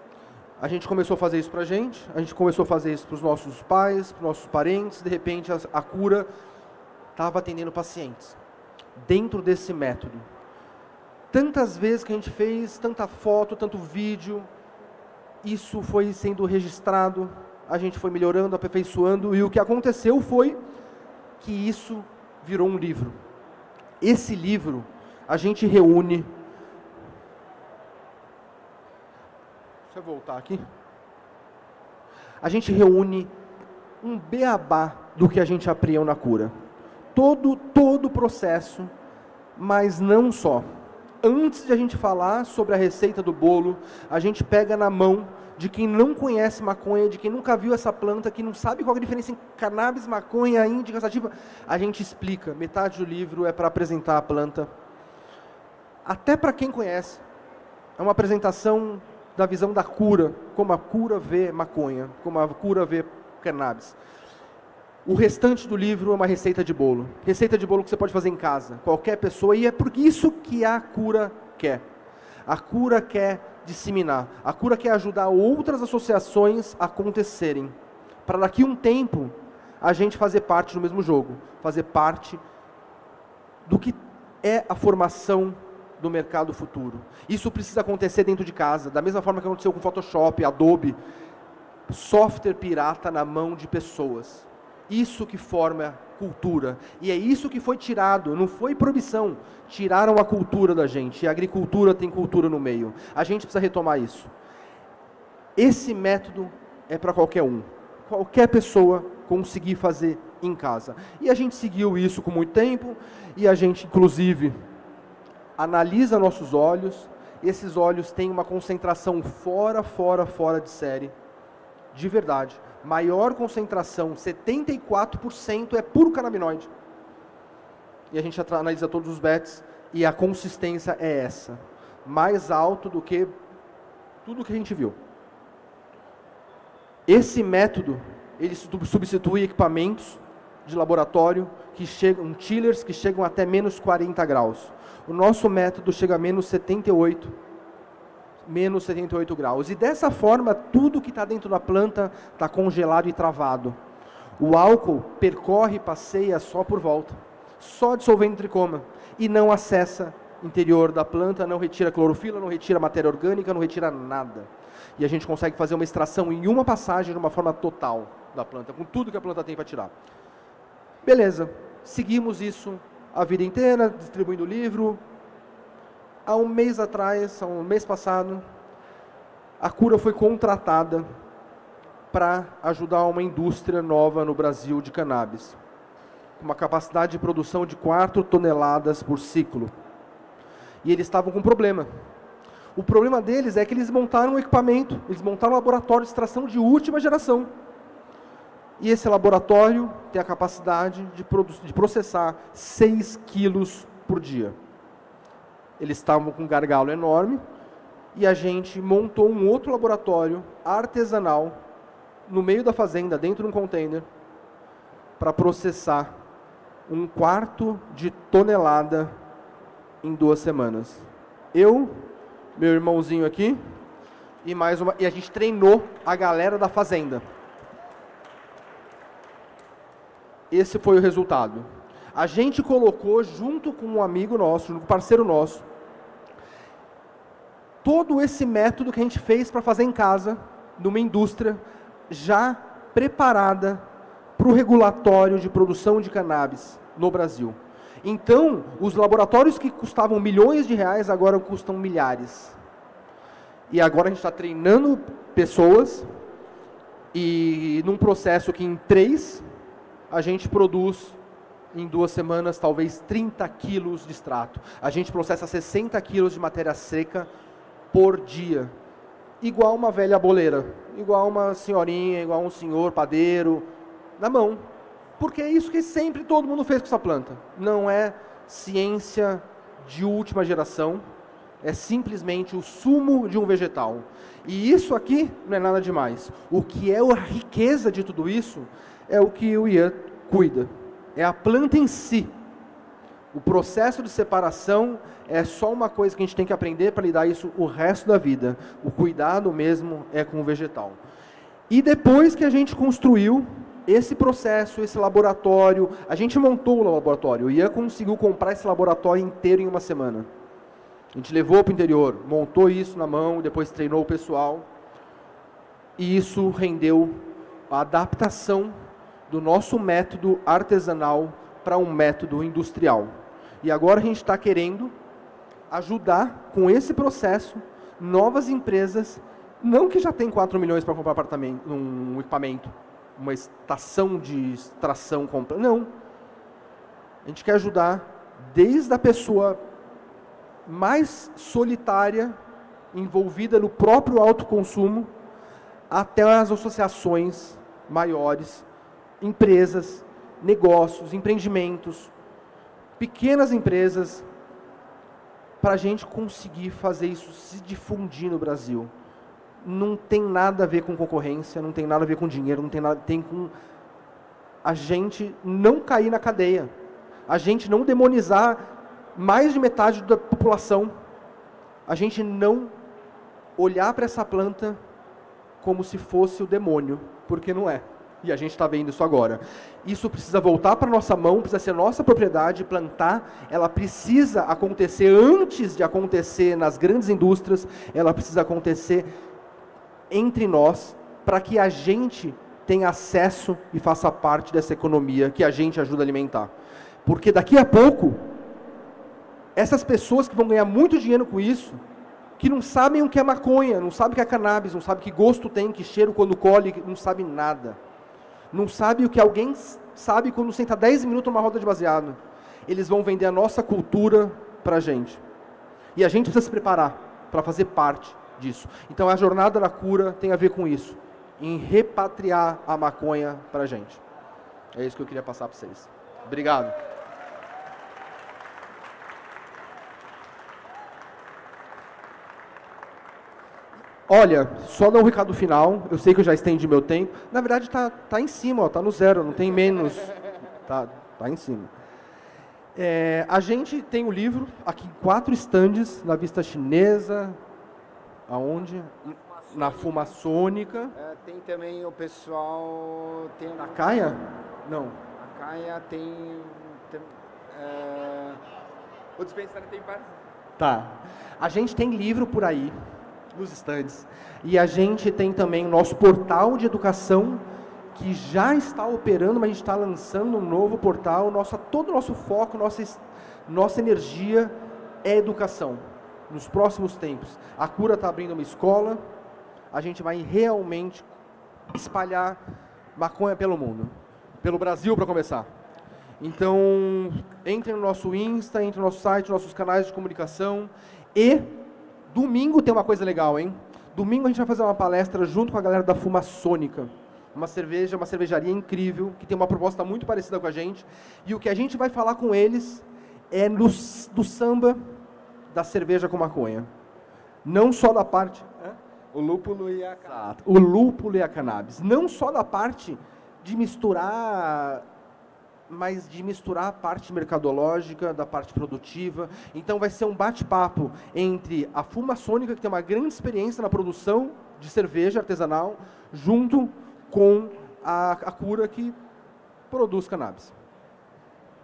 A gente começou a fazer isso para a gente começou a fazer isso para os nossos pais, para os nossos parentes, de repente a cura estava atendendo pacientes, dentro desse método. Tantas vezes que a gente fez, tanta foto, tanto vídeo, isso foi sendo registrado, a gente foi melhorando, aperfeiçoando, e o que aconteceu foi que isso virou um livro. Esse livro, a gente reúne... Deixa eu voltar aqui. A gente reúne um beabá do que a gente aprendeu na cura. Todo o processo, mas não só. Antes de a gente falar sobre a receita do bolo, a gente pega na mão de quem não conhece maconha, de quem nunca viu essa planta, que não sabe qual é a diferença em cannabis, maconha, índica, sativa. A gente explica. Metade do livro é para apresentar a planta. Até para quem conhece. É uma apresentação da visão da cura, como a cura vê maconha, como a cura vê cannabis. O restante do livro é uma receita de bolo. Receita de bolo que você pode fazer em casa, qualquer pessoa, e é por isso que a cura quer. A cura quer disseminar. A cura quer ajudar outras associações a acontecerem. Para daqui a um tempo, a gente fazer parte do mesmo jogo. Fazer parte do que é a formação do mercado futuro. Isso precisa acontecer dentro de casa, da mesma forma que aconteceu com Photoshop, Adobe, software pirata na mão de pessoas. Isso que forma cultura. E é isso que foi tirado, não foi proibição. Tiraram a cultura da gente. E a agricultura tem cultura no meio. A gente precisa retomar isso. Esse método é para qualquer um. Qualquer pessoa conseguir fazer em casa. E a gente seguiu isso com muito tempo. E a gente, inclusive, analisa nossos olhos. Esses olhos têm uma concentração fora de série. De verdade. Maior concentração, 74% é puro canabinoide. E a gente analisa todos os bets e a consistência é essa. Mais alto do que tudo que a gente viu. Esse método, ele substitui equipamentos de laboratório, que chegam, chillers que chegam até menos 40 graus. O nosso método chega a menos 78 graus. E dessa forma, tudo que está dentro da planta está congelado e travado. O álcool percorre e passeia só por volta, só dissolvendo tricoma, e não acessa o interior da planta, não retira clorofila, não retira matéria orgânica, não retira nada. E a gente consegue fazer uma extração em uma passagem de uma forma total da planta, com tudo que a planta tem para tirar. Beleza, seguimos isso a vida inteira, distribuindo o livro. Há um mês atrás, um mês passado, a cura foi contratada para ajudar uma indústria nova no Brasil de cannabis, com uma capacidade de produção de 4 toneladas por ciclo. E eles estavam com um problema. O problema deles é que eles montaram um equipamento, eles montaram um laboratório de extração de última geração. E esse laboratório tem a capacidade de processar 6 quilos por dia. Eles estavam com um gargalo enorme e a gente montou um outro laboratório artesanal no meio da fazenda, dentro de um container, para processar 1/4 de tonelada em 2 semanas. Eu, meu irmãozinho aqui, e a gente treinou a galera da fazenda. Esse foi o resultado. A gente colocou, junto com um amigo nosso, um parceiro nosso, todo esse método que a gente fez para fazer em casa, numa indústria já preparada para o regulatório de produção de cannabis no Brasil. Então, os laboratórios que custavam milhões de reais, agora custam milhares. E agora a gente está treinando pessoas, e num processo que em 3, a gente produz em 2 semanas, talvez 30 quilos de extrato. A gente processa 60 quilos de matéria seca por dia. Igual uma velha boleira, igual uma senhorinha, igual um senhor padeiro, na mão. Porque é isso que sempre todo mundo fez com essa planta. Não é ciência de última geração, é simplesmente o sumo de um vegetal. E isso aqui não é nada demais. O que é a riqueza de tudo isso é o que o Ian cuida. É a planta em si. O processo de separação é só uma coisa que a gente tem que aprender para lidar isso o resto da vida. O cuidado mesmo é com o vegetal. E depois que a gente construiu esse processo, esse laboratório, a gente montou o laboratório. O Ian conseguiu comprar esse laboratório inteiro em uma semana. A gente levou para o interior, montou isso na mão, depois treinou o pessoal. E isso rendeu a adaptação do nosso método artesanal para um método industrial. E agora a gente está querendo ajudar com esse processo novas empresas, não que já tem 4 milhões para comprar apartamento, um equipamento, uma estação de extração completa, não. A gente quer ajudar desde a pessoa mais solitária, envolvida no próprio autoconsumo, até as associações maiores, empresas, negócios, empreendimentos, pequenas empresas, para a gente conseguir fazer isso se difundir no Brasil. Não tem nada a ver com concorrência, não tem nada a ver com dinheiro, não tem nada, tem com a gente não cair na cadeia, a gente não demonizar mais de metade da população, a gente não olhar para essa planta como se fosse o demônio, porque não é. E a gente está vendo isso agora. Isso precisa voltar para a nossa mão, precisa ser nossa propriedade, plantar. Ela precisa acontecer antes de acontecer nas grandes indústrias, ela precisa acontecer entre nós, para que a gente tenha acesso e faça parte dessa economia que a gente ajuda a alimentar. Porque daqui a pouco, essas pessoas que vão ganhar muito dinheiro com isso, que não sabem o que é maconha, não sabem o que é cannabis, não sabem que gosto tem, que cheiro quando colhe, não sabem nada. Não sabe o que alguém sabe quando senta 10 minutos numa roda de baseado. Eles vão vender a nossa cultura para a gente. E a gente precisa se preparar para fazer parte disso. Então a jornada da cura tem a ver com isso. Em repatriar a maconha para a gente. É isso que eu queria passar para vocês. Obrigado. Olha, só dar um recado final, eu sei que eu já estendi meu tempo, na verdade tá em cima, ó, tá no zero, não tem menos, tá em cima. A gente tem o livro aqui em 4 estandes, na Vista Chinesa, aonde? Na Fumaçônica. Tem também o pessoal... Tem na Caia? Não. A Caia tem o dispensário tem vários. Tá. A gente tem livro por aí, nos estandes. E a gente tem também o nosso portal de educação, que já está operando, mas a gente está lançando um novo portal. Todo o nosso foco, nossa energia é educação. Nos próximos tempos. A Cura está abrindo uma escola, a gente vai realmente espalhar maconha pelo mundo. Pelo Brasil, para começar. Então, entre no nosso Insta, entre no nosso site, nossos canais de comunicação. E domingo tem uma coisa legal, hein? Domingo a gente vai fazer uma palestra junto com a galera da Fumaçônica. Uma cervejaria incrível, que tem uma proposta muito parecida com a gente. E o que a gente vai falar com eles é do samba da cerveja com maconha. Não só da parte... O lúpulo e a cannabis. O lúpulo e a cannabis. Não só da parte de misturar... mas de misturar a parte mercadológica, da parte produtiva. Então vai ser um bate-papo entre a Fumaçônica, que tem uma grande experiência na produção de cerveja artesanal, junto com a Cura, que produz cannabis.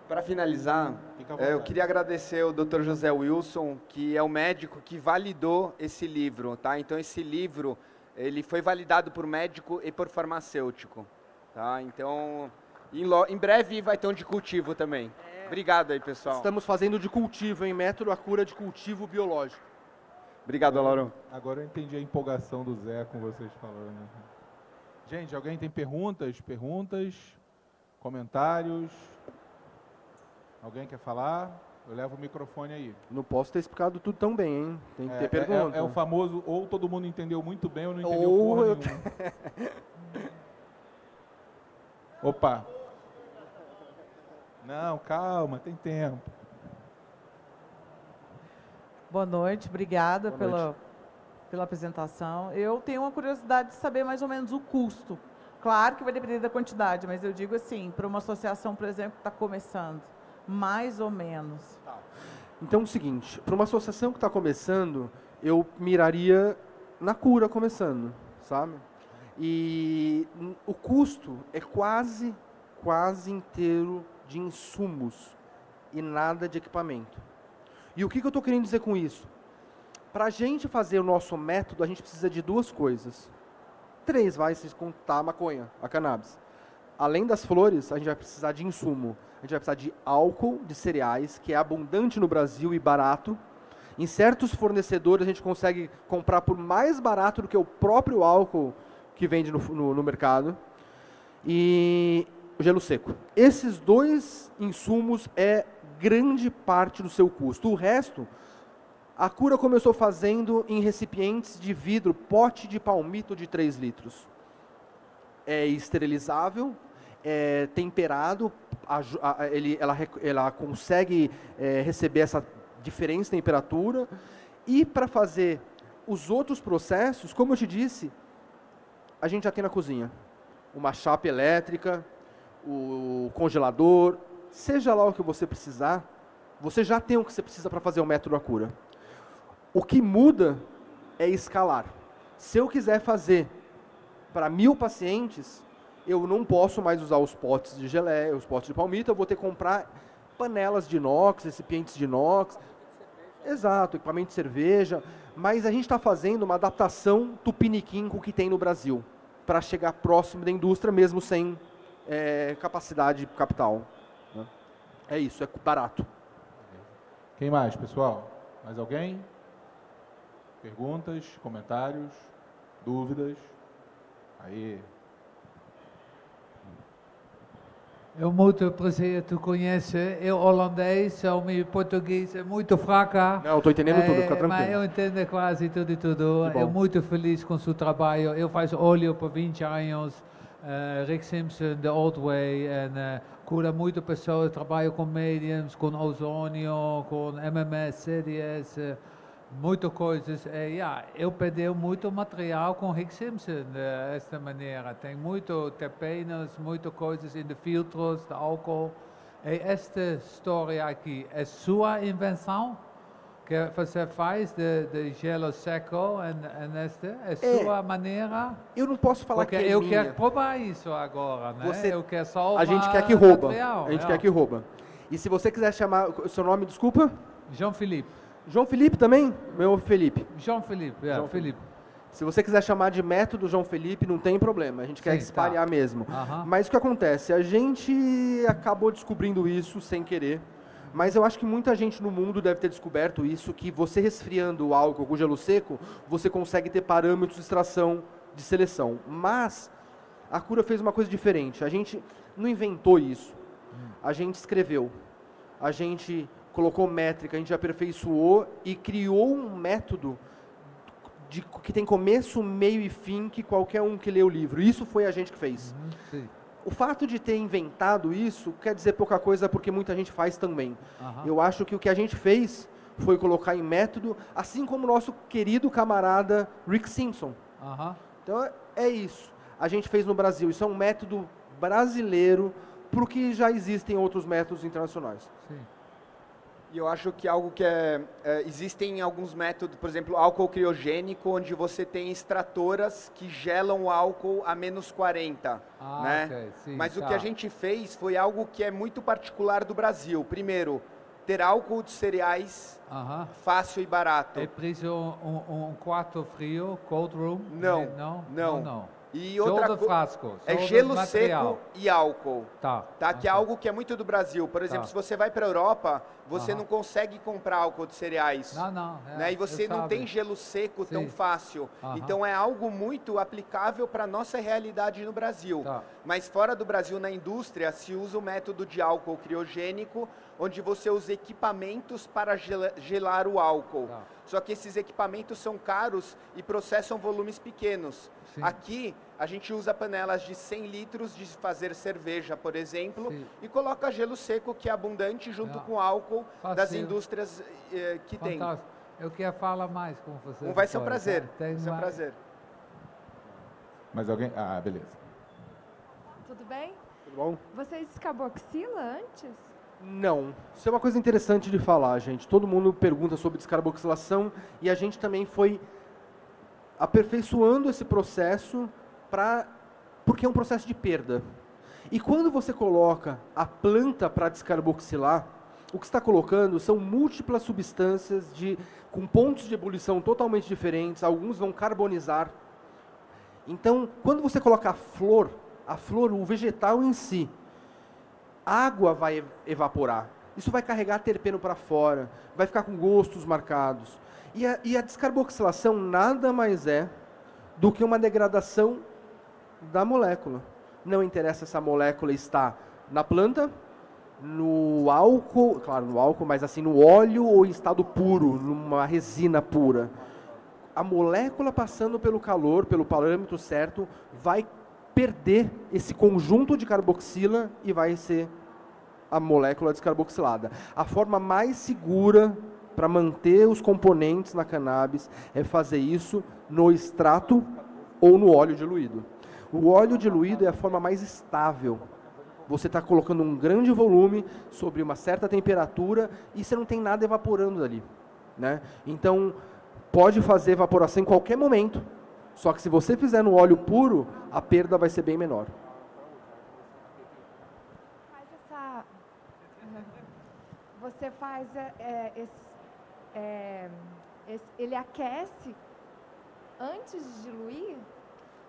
Para finalizar, eu queria agradecer o Dr. José Wilson, que é o médico que validou esse livro. Tá? Então esse livro ele foi validado por médico e por farmacêutico. Tá? Então... em breve vai ter um de cultivo também. Obrigado aí, pessoal. Estamos fazendo de cultivo, em método a cura de cultivo biológico. Obrigado, Lauro. Agora eu entendi a empolgação do Zé com vocês falando. Gente, alguém tem perguntas? Comentários? Alguém quer falar? Eu levo o microfone aí. Não posso ter explicado tudo tão bem, hein? Tem que ter pergunta. É o famoso, ou todo mundo entendeu muito bem, ou não entendeu porra nenhuma. Opa! Não, calma, tem tempo. Boa noite, obrigada Boa noite. pela apresentação. Eu tenho uma curiosidade de saber mais ou menos o custo. Claro que vai depender da quantidade, mas eu digo assim, para uma associação, por exemplo, que está começando, mais ou menos. Então é o seguinte, para uma associação que está começando, eu miraria na cura começando, sabe? E o custo é quase inteiro de insumos e nada de equipamento. E o que eu estou querendo dizer com isso? Para a gente fazer o nosso método, a gente precisa de duas coisas. 3, se contar a maconha, a cannabis. Além das flores, a gente vai precisar de insumo. A gente vai precisar de álcool de cereais, que é abundante no Brasil e barato. Em certos fornecedores, a gente consegue comprar por mais barato do que o próprio álcool que vende no mercado. E o gelo seco. Esses 2 insumos é grande parte do seu custo. O resto, a cura começou fazendo em recipientes de vidro, pote de palmito de 3 litros. É esterilizável, é temperado, ela consegue receber essa diferença de temperatura. E para fazer os outros processos, como eu te disse, a gente já tem na cozinha uma chapa elétrica, o congelador, seja lá o que você precisar, você já tem o que você precisa para fazer o método da cura. O que muda é escalar. Se eu quiser fazer para 1000 pacientes, eu não posso mais usar os potes de geleia, os potes de palmito, eu vou ter que comprar panelas de inox, recipientes de inox. Exato, equipamento de cerveja. Mas a gente está fazendo uma adaptação tupiniquim com o que tem no Brasil, para chegar próximo da indústria, mesmo sem capacidade de capital. Né? É isso, é barato. Quem mais, pessoal? Mais alguém? Perguntas, comentários, dúvidas? Aí. É muito prazer te conhecer. Eu holandês, o meu português é muito fraco. Não, estou entendendo tudo, fica tranquilo. Mas eu entendo quase tudo e tudo. Eu muito feliz com o seu trabalho. Eu faço óleo por 20 anos, Rick Simpson, The Old Way, e cura muito pessoas, trabalho com mediums, com ozônio, com MMS, CDS, muitas coisas. Eu perdi muito material com Rick Simpson desta maneira. Tem muito terpenos, muitas coisas em de filtros, de álcool. E esta história aqui é sua invenção? Que você faz de gelo seco é sua maneira? Eu não posso falar porque que é eu minha. quero provar isso agora, né? Eu quero salvar a gente quer que rouba. material, A gente quer que rouba. E se você quiser chamar o seu nome, desculpa? João Felipe. João Felipe também? Meu Felipe. João Felipe, João Felipe. Se você quiser chamar de método João Felipe, não tem problema. A gente quer espalhar mesmo. Mas o que acontece? A gente acabou descobrindo isso sem querer. Mas eu acho que muita gente no mundo deve ter descoberto isso, que você resfriando o álcool com gelo seco, você consegue ter parâmetros de extração de seleção. Mas a cura fez uma coisa diferente. A gente não inventou isso. A gente escreveu. A gente colocou métrica, a gente aperfeiçoou e criou um método que tem começo, meio e fim, que qualquer um que lê o livro. Isso foi a gente que fez. Sim. O fato de ter inventado isso quer dizer pouca coisa, porque muita gente faz também. Eu acho que o que a gente fez foi colocar em método, assim como o nosso querido camarada Rick Simpson. Então é isso. A gente fez no Brasil. Isso é um método brasileiro, porque já existem outros métodos internacionais. Sim. E eu acho que algo que existem alguns métodos, por exemplo, álcool criogênico, onde você tem extratoras que gelam o álcool a menos 40. Né? Okay, sim, mas o que a gente fez foi algo que é muito particular do Brasil. Primeiro, ter álcool de cereais fácil e barato. É preciso um quarto frio, cold room? Não. E outra frasco, é gelo seco e álcool. Que é algo que é muito do Brasil. Por exemplo, se você vai para a Europa, você não consegue comprar álcool de cereais. E você não tem gelo seco tão fácil. Então é algo muito aplicável para a nossa realidade no Brasil. Mas fora do Brasil, na indústria, se usa o método de álcool criogênico, onde você usa equipamentos para gelar o álcool. Só que esses equipamentos são caros e processam volumes pequenos. Sim. Aqui, a gente usa panelas de 100 litros de fazer cerveja, por exemplo, e coloca gelo seco, que é abundante, junto com álcool das indústrias que tem. Eu quero falar mais com você. Vai ser um depois, prazer. tá? Vai ser um prazer. Mais alguém? Ah, beleza. Tudo bem? Tudo bom? Você descarboxila antes? Não. Isso é uma coisa interessante de falar, gente. Todo mundo pergunta sobre descarboxilação e a gente também foi aperfeiçoando esse processo porque é um processo de perda. E quando você coloca a planta para descarboxilar, o que está colocando são múltiplas substâncias com pontos de ebulição totalmente diferentes, alguns vão carbonizar. Então, quando você coloca a flor, o vegetal em si, água vai evaporar. Isso vai carregar terpeno para fora, vai ficar com gostos marcados. E a descarboxilação nada mais é do que uma degradação da molécula. Não interessa se a molécula está na planta, no álcool, claro, no álcool, mas assim, no óleo ou em estado puro, numa resina pura. A molécula passando pelo calor, pelo parâmetro certo, vai perder esse conjunto de carboxila e vai ser a molécula descarboxilada. A forma mais segura para manter os componentes na cannabis é fazer isso no extrato ou no óleo diluído. O óleo diluído é a forma mais estável. Você está colocando um grande volume sobre uma certa temperatura e você não tem nada evaporando ali, né? Então, pode fazer evaporação em qualquer momento, só que se você fizer no óleo puro, a perda vai ser bem menor. Você faz ele aquece antes de diluir?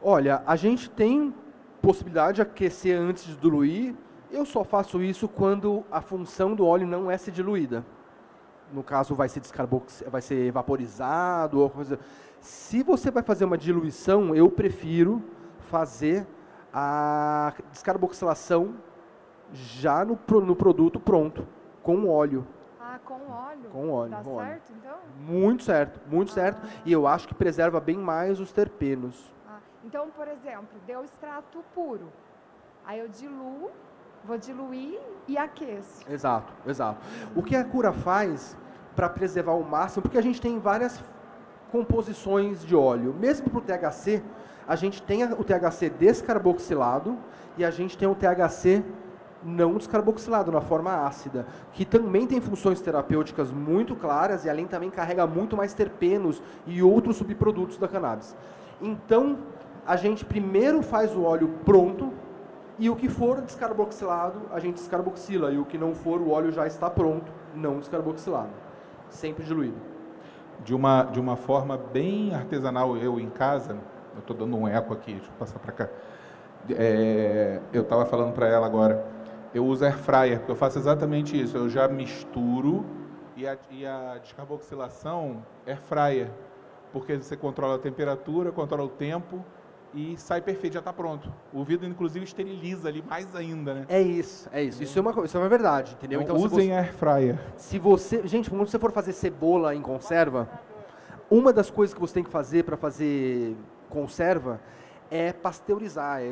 Olha, a gente tem possibilidade de aquecer antes de diluir. Eu só faço isso quando a função do óleo não é ser diluída. No caso, vai ser evaporizado ou coisa. Se você vai fazer uma diluição, eu prefiro fazer a descarboxilação já no produto pronto, com óleo. Ah, com óleo? Com óleo. Dá com certo, óleo. então? Muito certo. E eu acho que preserva bem mais os terpenos. Então, por exemplo, deu extrato puro. Aí eu diluo, vou diluir e aqueço. Exato. O que a cura faz para preservar o máximo, porque a gente tem várias composições de óleo. Mesmo para o THC, a gente tem o THC descarboxilado e a gente tem o THC não descarboxilado, na forma ácida, que também tem funções terapêuticas muito claras e além também carrega muito mais terpenos e outros subprodutos da cannabis. Então, a gente primeiro faz o óleo pronto e o que for descarboxilado, a gente descarboxila. E o que não for, o óleo já está pronto, não descarboxilado. Sempre diluído. De uma forma bem artesanal, eu em casa, eu estou dando um eco aqui, deixa eu passar para cá. Eu estava falando para ela agora, eu uso air fryer, porque eu faço exatamente isso. Eu já misturo e a descarboxilação air fryer, porque você controla a temperatura, controla o tempo e sai perfeito, já está pronto. O vidro, inclusive, esteriliza ali mais ainda, né? É isso. Isso é uma verdade, entendeu? Então usem air fryer. Gente, quando você for fazer cebola em conserva, uma das coisas que você tem que fazer para fazer conserva é pasteurizar,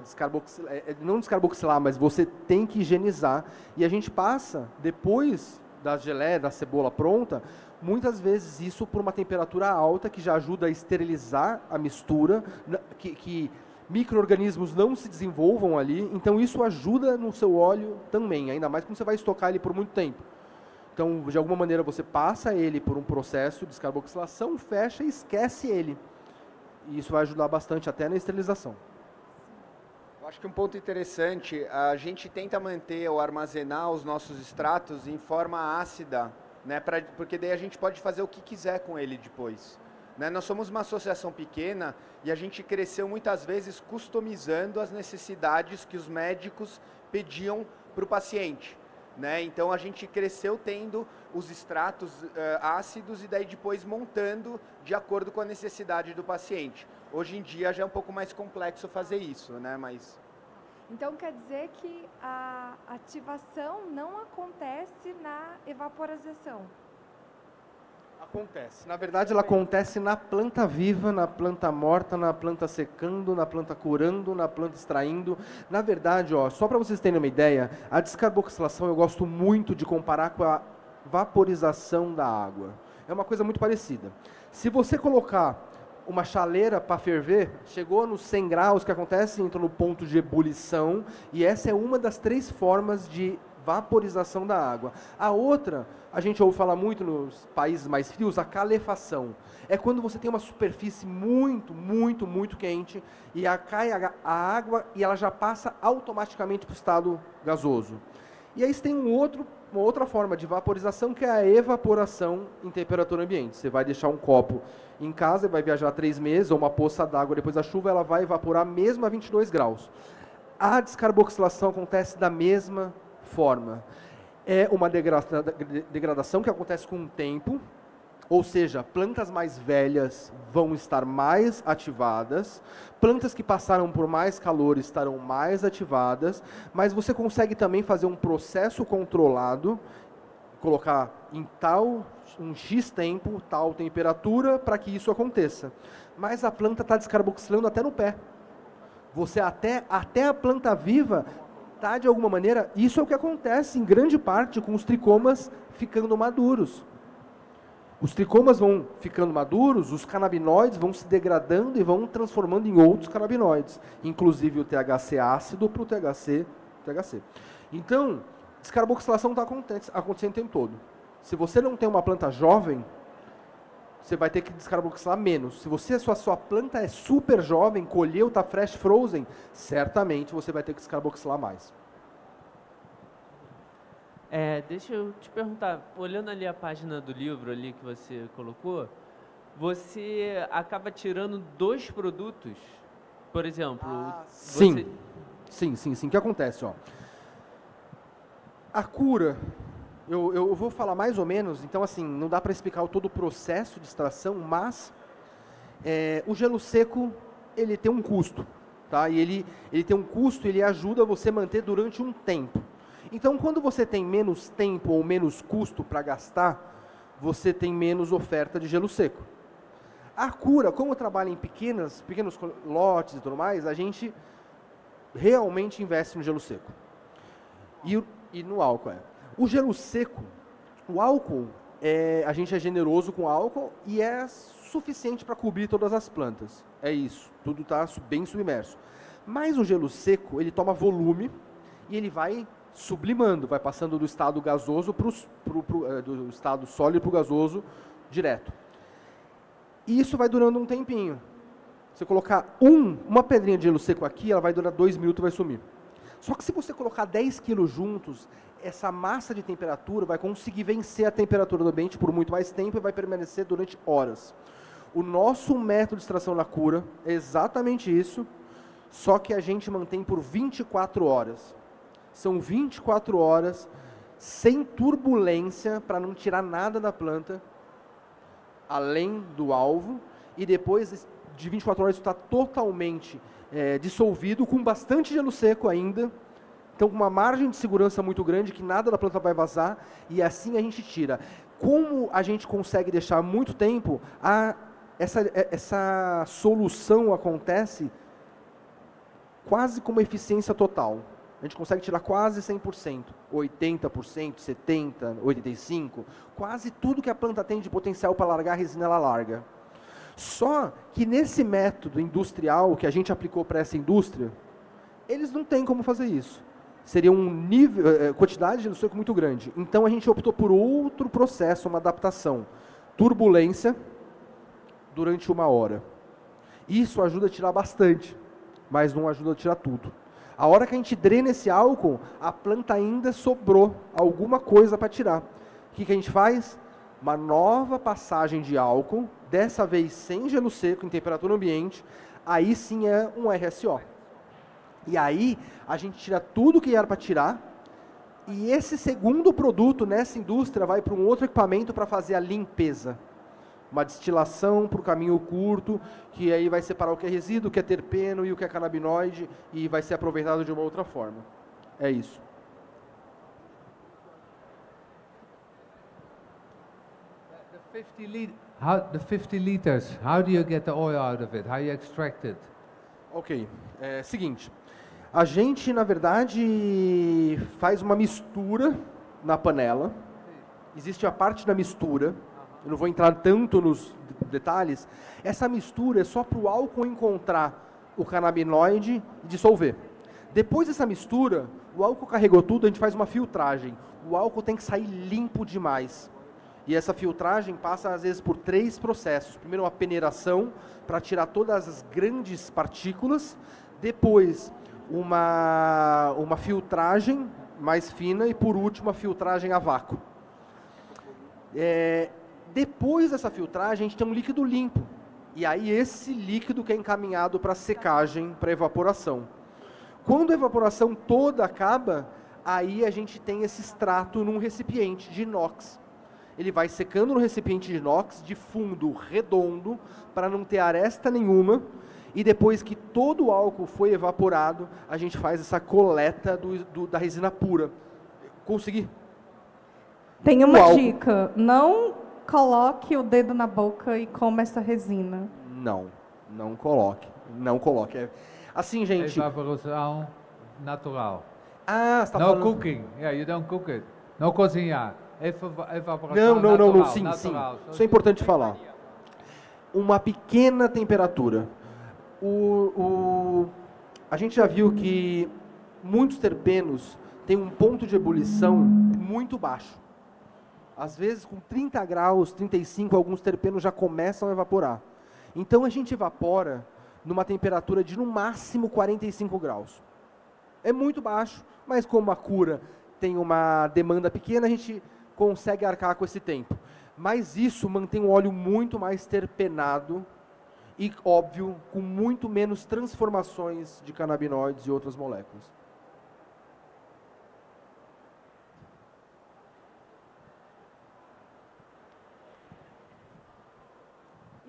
não descarboxilar, mas você tem que higienizar. E a gente passa, depois da geleia, da cebola pronta, muitas vezes isso por uma temperatura alta, que já ajuda a esterilizar a mistura, que micro-organismos não se desenvolvam ali. Então isso ajuda no seu óleo também, ainda mais quando você vai estocar ele por muito tempo. Então, de alguma maneira, você passa ele por um processo de descarboxilação, fecha e esquece ele. E isso vai ajudar bastante até na esterilização. Eu acho que um ponto interessante, a gente tenta manter ou armazenar os nossos extratos em forma ácida, né, porque daí a gente pode fazer o que quiser com ele depois. Né? Nós somos uma associação pequena e a gente cresceu muitas vezes customizando as necessidades que os médicos pediam para o paciente. Né? Então a gente cresceu tendo os extratos ácidos e daí depois montando de acordo com a necessidade do paciente. Hoje em dia já é um pouco mais complexo fazer isso, né? Mas... Então quer dizer que a ativação não acontece na evaporização? Acontece. Na verdade, ela acontece na planta viva, na planta morta, na planta secando, na planta curando, na planta extraindo. Na verdade, só para vocês terem uma ideia, a descarboxilação eu gosto muito de comparar com a vaporização da água. é uma coisa muito parecida. Se você colocar uma chaleira para ferver, chegou nos 100 graus, o que acontece? Entra no ponto de ebulição, e essa é uma das 3 formas de vaporização da água. A outra, a gente ouve falar muito nos países mais frios, a calefação. É quando você tem uma superfície muito, muito, muito quente, e cai a água e ela já passa automaticamente para o estado gasoso. E aí você tem uma outra forma de vaporização, que é a evaporação em temperatura ambiente. Você vai deixar um copo em casa, vai viajar 3 meses, ou uma poça d'água depois da chuva, ela vai evaporar mesmo a 22 graus. A descarboxilação acontece da mesma forma. É uma degradação que acontece com o tempo, ou seja, plantas mais velhas vão estar mais ativadas, plantas que passaram por mais calor estarão mais ativadas, mas você consegue também fazer um processo controlado, colocar em um X tempo, tal temperatura, para que isso aconteça. Mas a planta está descarboxilando até no pé. Você até a planta viva está, de alguma maneira, isso é o que acontece em grande parte com os tricomas ficando maduros. Os tricomas vão ficando maduros, os canabinoides vão se degradando e vão transformando em outros canabinoides, inclusive o THC ácido para o THC. Então, descarboxilação está acontecendo o tempo todo. Se você não tem uma planta jovem, você vai ter que descarboxilar menos. Se sua planta é super jovem, colheu, está fresh frozen, certamente você vai ter que descarboxilar mais. Deixa eu te perguntar, olhando ali a página do livro ali que você colocou, você acaba tirando 2 produtos, por exemplo? Sim. O que acontece? Ó? A cura, eu vou falar mais ou menos, então assim, não dá para explicar todo o processo de extração, mas o gelo seco, ele tem um custo, tá? E ele tem um custo, ele ajuda você a manter durante um tempo. Então, quando você tem menos tempo ou menos custo para gastar, você tem menos oferta de gelo seco. A cura, como trabalha em pequenos lotes e tudo mais, a gente realmente investe no gelo seco. E no álcool. O gelo seco, o álcool, a gente é generoso com álcool e é suficiente para cobrir todas as plantas. É isso, tudo está bem submerso. Mas o gelo seco, ele toma volume e ele vai sublimando, vai passando do estado gasoso do estado sólido para o gasoso direto. E isso vai durando um tempinho. Você colocar uma pedrinha de gelo seco aqui, ela vai durar 2 minutos e vai sumir. Só que se você colocar 10 quilos juntos, essa massa de temperatura vai conseguir vencer a temperatura do ambiente por muito mais tempo e vai permanecer durante horas. O nosso método de extração na cura é exatamente isso, só que a gente mantém por 24 horas. São 24 horas sem turbulência para não tirar nada da planta, além do alvo, e depois de 24 horas isso está totalmente dissolvido, com bastante gelo seco ainda, então com uma margem de segurança muito grande, que nada da planta vai vazar, e assim a gente tira. Como a gente consegue deixar muito tempo, essa solução acontece quase com uma eficiência total. A gente consegue tirar quase 100%, 80%, 70%, 85%, quase tudo que a planta tem de potencial para largar a resina, ela larga. Só que nesse método industrial que a gente aplicou para essa indústria, eles não têm como fazer isso. Seria quantidade de gelo seco muito grande. Então a gente optou por outro processo, uma adaptação. Turbulência durante 1 hora. Isso ajuda a tirar bastante, mas não ajuda a tirar tudo. A hora que a gente drena esse álcool, a planta ainda sobrou alguma coisa para tirar. O que a gente faz? Uma nova passagem de álcool, dessa vez sem gelo seco, em temperatura ambiente, aí sim é um RSO. E aí a gente tira tudo que era para tirar, e esse segundo produto nessa indústria vai para um outro equipamento para fazer a limpeza. Uma destilação para o caminho curto, que aí vai separar o que é resíduo, o que é terpeno e o que é canabinoide, e vai ser aproveitado de uma outra forma. É isso. The 50 liters, how do you get the oil out of it? How you extract it? Ok, seguinte. A gente, na verdade, faz uma mistura na panela. Existe a parte da mistura, eu não vou entrar tanto nos detalhes, essa mistura é só para o álcool encontrar o canabinoide e dissolver. Depois dessa mistura, o álcool carregou tudo, a gente faz uma filtragem. O álcool tem que sair limpo demais. E essa filtragem passa, às vezes, por 3 processos. Primeiro, uma peneiração, para tirar todas as grandes partículas. Depois, uma filtragem mais fina. E, por último, a filtragem a vácuo. Depois dessa filtragem, a gente tem um líquido limpo. E aí, esse líquido que é encaminhado para secagem, para evaporação. Quando a evaporação toda acaba, aí a gente tem esse extrato num recipiente de inox. Ele vai secando no recipiente de inox, de fundo redondo, para não ter aresta nenhuma. E depois que todo o álcool foi evaporado, a gente faz essa coleta da resina pura. Consegui? Tem uma dica, não coloque o dedo na boca e coma essa resina. Não coloque. Assim, gente... Evaporação natural. Você está No falando... cooking. Yeah, you don't cook it. Não cozinhar. Evaporação natural. Não. Sim. Isso é importante falar. Uma pequena temperatura. A gente já viu que muitos terpenos têm um ponto de ebulição muito baixo. Às vezes, com 30 graus, 35, alguns terpenos já começam a evaporar. Então, a gente evapora numa temperatura de, no máximo, 45 graus. É muito baixo, mas como a cura tem uma demanda pequena, a gente consegue arcar com esse tempo. Mas isso mantém o óleo muito mais terpenado e, óbvio, com muito menos transformações de canabinoides e outras moléculas.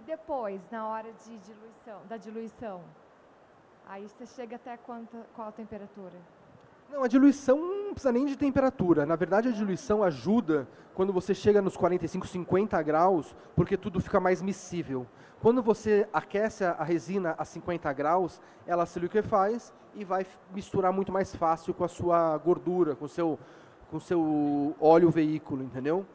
Depois, na hora da diluição, aí você chega até qual temperatura? Não, a diluição não precisa nem de temperatura. Na verdade, a diluição ajuda quando você chega nos 45, 50 graus, porque tudo fica mais miscível. Quando você aquece a resina a 50 graus, ela se liquefaz e vai misturar muito mais fácil com a sua gordura, com o seu óleo veículo, entendeu?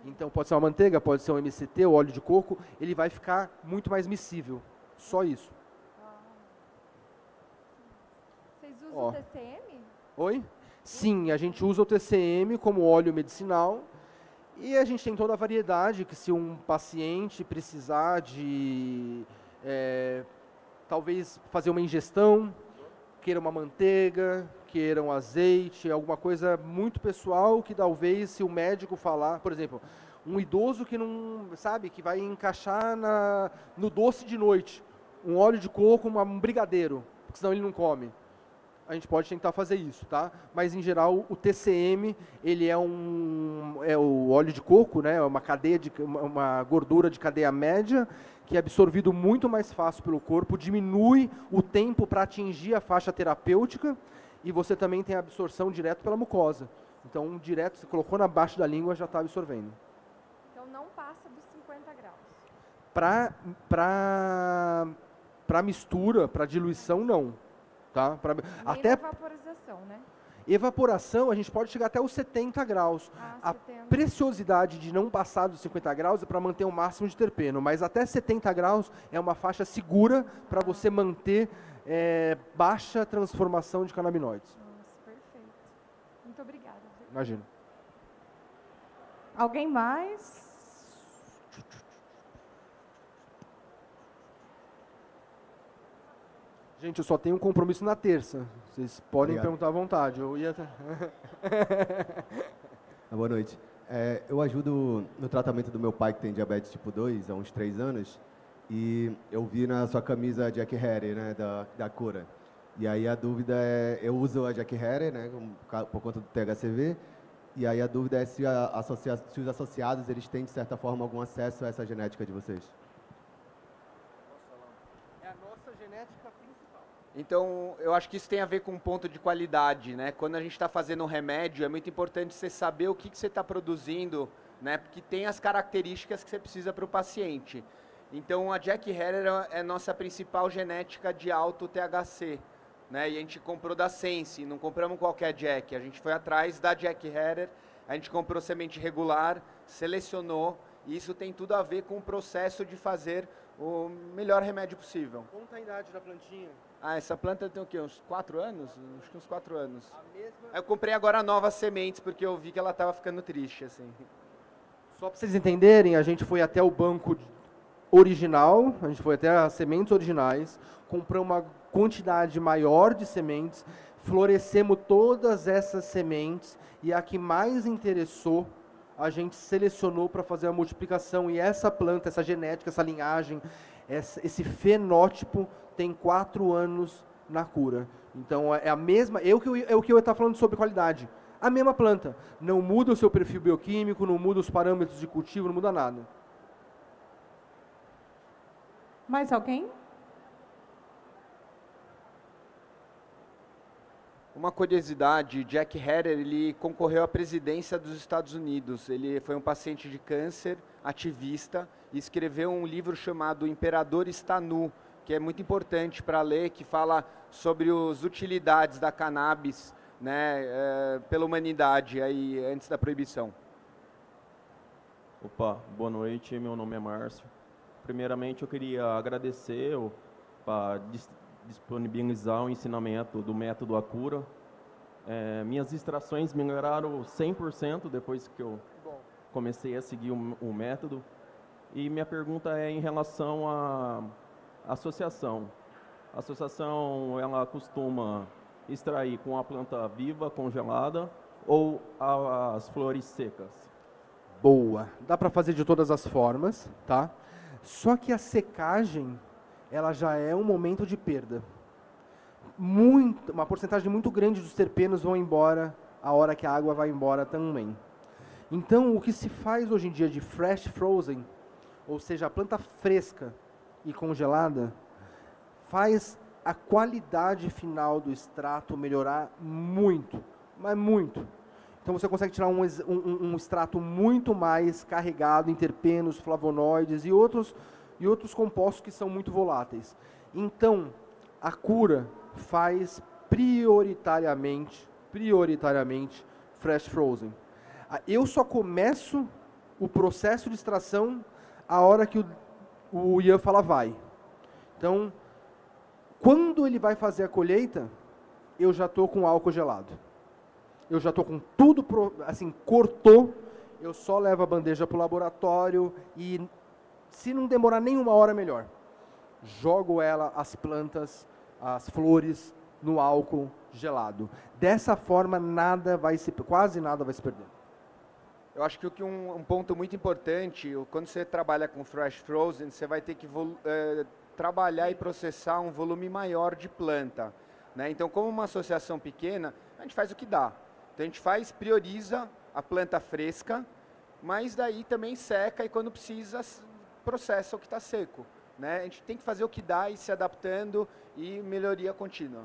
Então, pode ser uma manteiga, pode ser um MCT, o óleo de coco, ele vai ficar muito mais miscível. Só isso. Vocês usam o TCM? Oi? Sim, a gente usa o TCM como óleo medicinal e a gente tem toda a variedade que se um paciente precisar de, talvez, fazer uma ingestão, queira uma manteiga, queira um azeite, alguma coisa muito pessoal que talvez se o médico falar, por exemplo, um idoso que não sabe, que vai encaixar no doce de noite, um óleo de coco, um brigadeiro, porque senão ele não come. A gente pode tentar fazer isso, tá? Mas em geral o TCM, ele é o óleo de coco, né? Uma gordura de cadeia média que é absorvido muito mais fácil pelo corpo, diminui o tempo para atingir a faixa terapêutica e você também tem a absorção direto pela mucosa. Então, direto, você colocou na baixa da língua, já está absorvendo. Então, não passa dos 50 graus? Para mistura, para diluição, não. Tá? Até evaporização, né? Evaporação, a gente pode chegar até os 70 graus. A preciosidade de não passar dos 50 graus é para manter o máximo de terpeno, mas até 70 graus é uma faixa segura para você manter baixa transformação de canabinoides. Nossa, perfeito. Muito obrigada. Imagino. Alguém mais? Gente, eu só tenho um compromisso na terça. Vocês podem Obrigado. perguntar à vontade. Eu ia... Boa noite. Eu ajudo no tratamento do meu pai, que tem diabetes tipo 2, há uns 3 anos. E eu vi na sua camisa Jack Herer, né, da cura. E aí a dúvida é, eu uso a Jack Herer, né, por conta do THCV. E aí a dúvida é se os associados, eles têm, de certa forma, algum acesso a essa genética de vocês. Então, eu acho que isso tem a ver com um ponto de qualidade, né? Quando a gente está fazendo um remédio, é muito importante você saber o que você está produzindo, né? Porque tem as características que você precisa para o paciente. Então, a Jack Herer é nossa principal genética de alto THC, né? E a gente comprou da Sense, não compramos qualquer Jack. A gente foi atrás da Jack Herer, a gente comprou semente regular, selecionou E isso tem tudo a ver com o processo de fazer o melhor remédio possível. Conta a idade da plantinha. Ah, essa planta tem o quê? Uns 4 anos? Acho que uns 4 anos. Eu comprei agora novas sementes, porque eu vi que ela estava ficando triste, assim. Só para vocês entenderem, a gente foi até o banco original, a gente foi até as sementes originais, compramos uma quantidade maior de sementes, florescemos todas essas sementes e a que mais interessou, a gente selecionou para fazer a multiplicação. E essa planta, essa genética, essa linhagem, esse fenótipo tem 4 anos na cura. Então é a mesma, é o que eu estava falando sobre qualidade. A mesma planta, não muda o seu perfil bioquímico, não muda os parâmetros de cultivo, não muda nada. Mais alguém? Uma curiosidade, Jack Herer, ele concorreu à presidência dos Estados Unidos. Ele foi um paciente de câncer, ativista, e escreveu um livro chamado O Imperador Está Nu, que é muito importante para ler, que fala sobre as utilidades da cannabis, né, pela humanidade aí, antes da proibição. Opa, boa noite, meu nome é Márcio. Primeiramente, eu queria agradecer para disponibilizar o ensinamento do método Acura. Minhas extrações melhoraram 100% depois que eu comecei a seguir o método. E minha pergunta é em relação à associação. A associação, ela costuma extrair com a planta viva, congelada, ou as flores secas? Boa. Dá para fazer de todas as formas, tá? Só que a secagem, ela já é um momento de perda. Uma porcentagem muito grande dos terpenos vão embora a hora que a água vai embora também. Então, o que se faz hoje em dia de fresh frozen, ou seja, a planta fresca e congelada, faz a qualidade final do extrato melhorar muito, mas muito. Então você consegue tirar um extrato muito mais carregado em terpenos, flavonoides e outros compostos que são muito voláteis. Então, a cura faz prioritariamente fresh frozen. Eu só começo o processo de extração a hora que o Ian fala vai. Então, quando ele vai fazer a colheita, eu já estou com álcool gelado. Eu já estou com tudo, assim, cortou, eu só levo a bandeja para o laboratório e, se não demorar nem 1 hora, melhor. Jogo as plantas, as flores, no álcool gelado. Dessa forma, quase nada vai se perder. Eu acho que um ponto muito importante, quando você trabalha com fresh frozen, você vai ter que trabalhar e processar um volume maior de planta, né? Então, como uma associação pequena, a gente faz o que dá. Então, a gente prioriza a planta fresca, mas daí também seca e, quando precisa, processa o que está seco, né? A gente tem que fazer o que dá e se adaptando e melhoria contínua.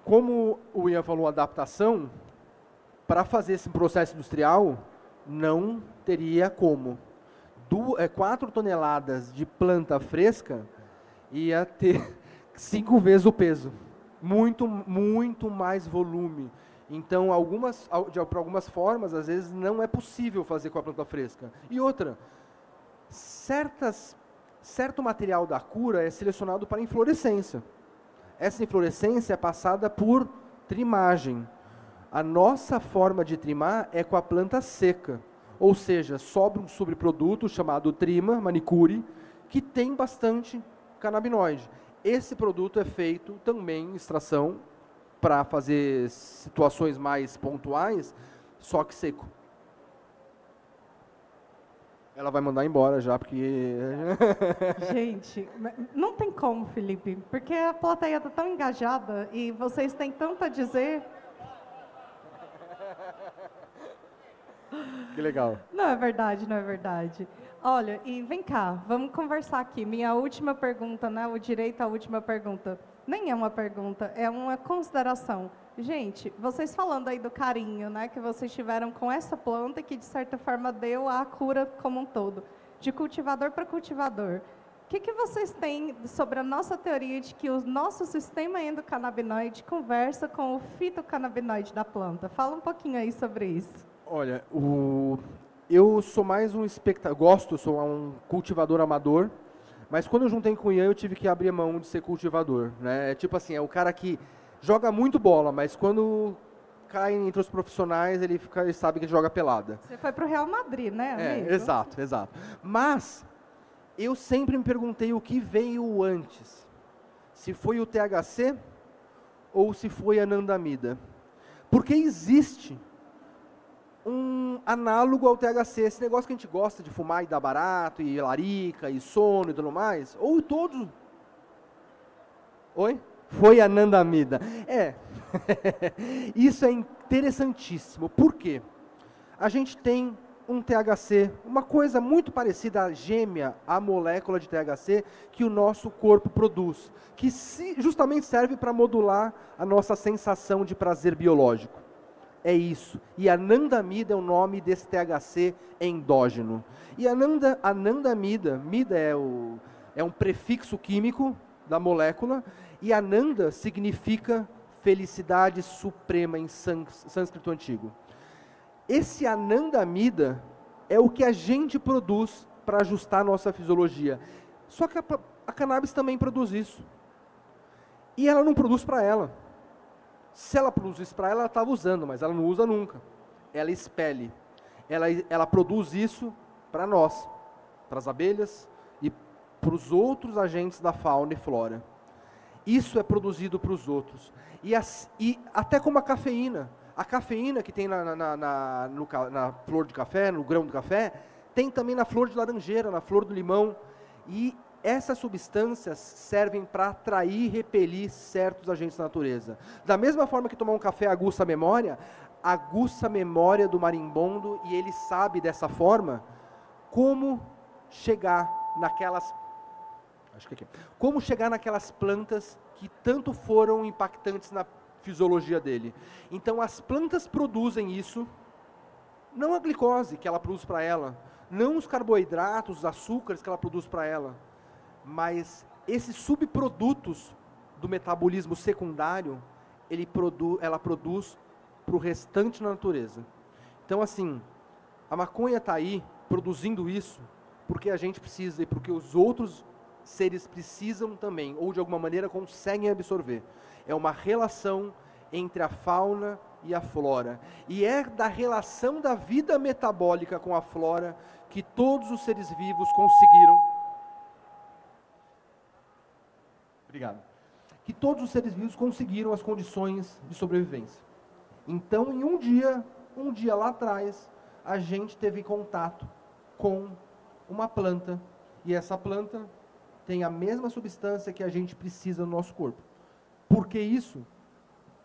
Como o Ian falou, adaptação, para fazer esse processo industrial, não teria como. 4 toneladas de planta fresca ia ter 5 vezes o peso. Muito, muito mais volume. Então, por algumas formas, às vezes, não é possível fazer com a planta fresca. E outra, certo material da cura é selecionado para inflorescência. Essa inflorescência é passada por trimagem. A nossa forma de trimar é com a planta seca. Ou seja, sobra um subproduto chamado trima, manicure, que tem bastante canabinoide. Esse produto é feito também em extração para fazer situações mais pontuais, só que seco. Ela vai mandar embora já, porque... Gente, não tem como, Felipe, porque a plateia está tão engajada e vocês têm tanto a dizer. Que legal. Não é verdade, não é verdade. Olha, e vem cá, vamos conversar aqui. Minha última pergunta, né? O direito à última pergunta. Nem é uma pergunta, é uma consideração. Gente, vocês falando aí do carinho, né, que vocês tiveram com essa planta que, de certa forma, deu a cura como um todo, de cultivador para cultivador. O que vocês têm sobre a nossa teoria de que o nosso sistema endocannabinoide conversa com o fitocannabinoide da planta? Fala um pouquinho aí sobre isso. Olha, eu sou mais um espectador, sou um cultivador amador, mas quando eu juntei com o Ian, eu tive que abrir mão de ser cultivador, né? É tipo assim, é o cara que joga muito bola, mas quando cai entre os profissionais, ele sabe que joga pelada. Você foi pro Real Madrid, né, amigo? Exato. Mas eu sempre me perguntei o que veio antes. Se foi o THC ou se foi a anandamida. Porque existe um análogo ao THC, esse negócio que a gente gosta de fumar e dar barato, e larica, e sono e tudo mais, ou todos... Oi? Foi a anandamida. Isso é interessantíssimo. Por quê? A gente tem um THC, uma coisa muito parecida à gêmea, à molécula de THC, que o nosso corpo produz, que justamente serve para modular a nossa sensação de prazer biológico. É isso. E a anandamida é o nome desse THC endógeno. E a anandamida, mida é um prefixo químico da molécula, e ananda significa felicidade suprema em sânscrito antigo. Esse anandamida é o que a gente produz para ajustar a nossa fisiologia. Só que a cannabis também produz isso. E ela não produz para ela. Se ela produzisse para ela estava usando, mas ela não usa nunca. Ela expele. Ela produz isso para nós, para as abelhas e para os outros agentes da fauna e flora. Isso é produzido para os outros. E até como a cafeína. A cafeína que tem na flor de café, no grão do café, tem também na flor de laranjeira, na flor do limão. E essas substâncias servem para atrair e repelir certos agentes da natureza. Da mesma forma que tomar um café aguça a memória do marimbondo, e ele sabe dessa forma como chegar naquelas plantas que tanto foram impactantes na fisiologia dele. Então as plantas produzem isso, não a glicose que ela produz para ela, não os carboidratos, os açúcares que ela produz para ela, mas esses subprodutos do metabolismo secundário, ela produz para o restante da natureza. Então assim, a maconha está aí produzindo isso porque a gente precisa e porque os outros seres precisam também, ou de alguma maneira conseguem absorver. É uma relação entre a fauna e a flora. E é da relação da vida metabólica com a flora que todos os seres vivos conseguiram... Obrigado. Que todos os seres vivos conseguiram as condições de sobrevivência. Então, em um dia lá atrás, a gente teve contato com uma planta, e essa planta tem a mesma substância que a gente precisa no nosso corpo. Por que isso?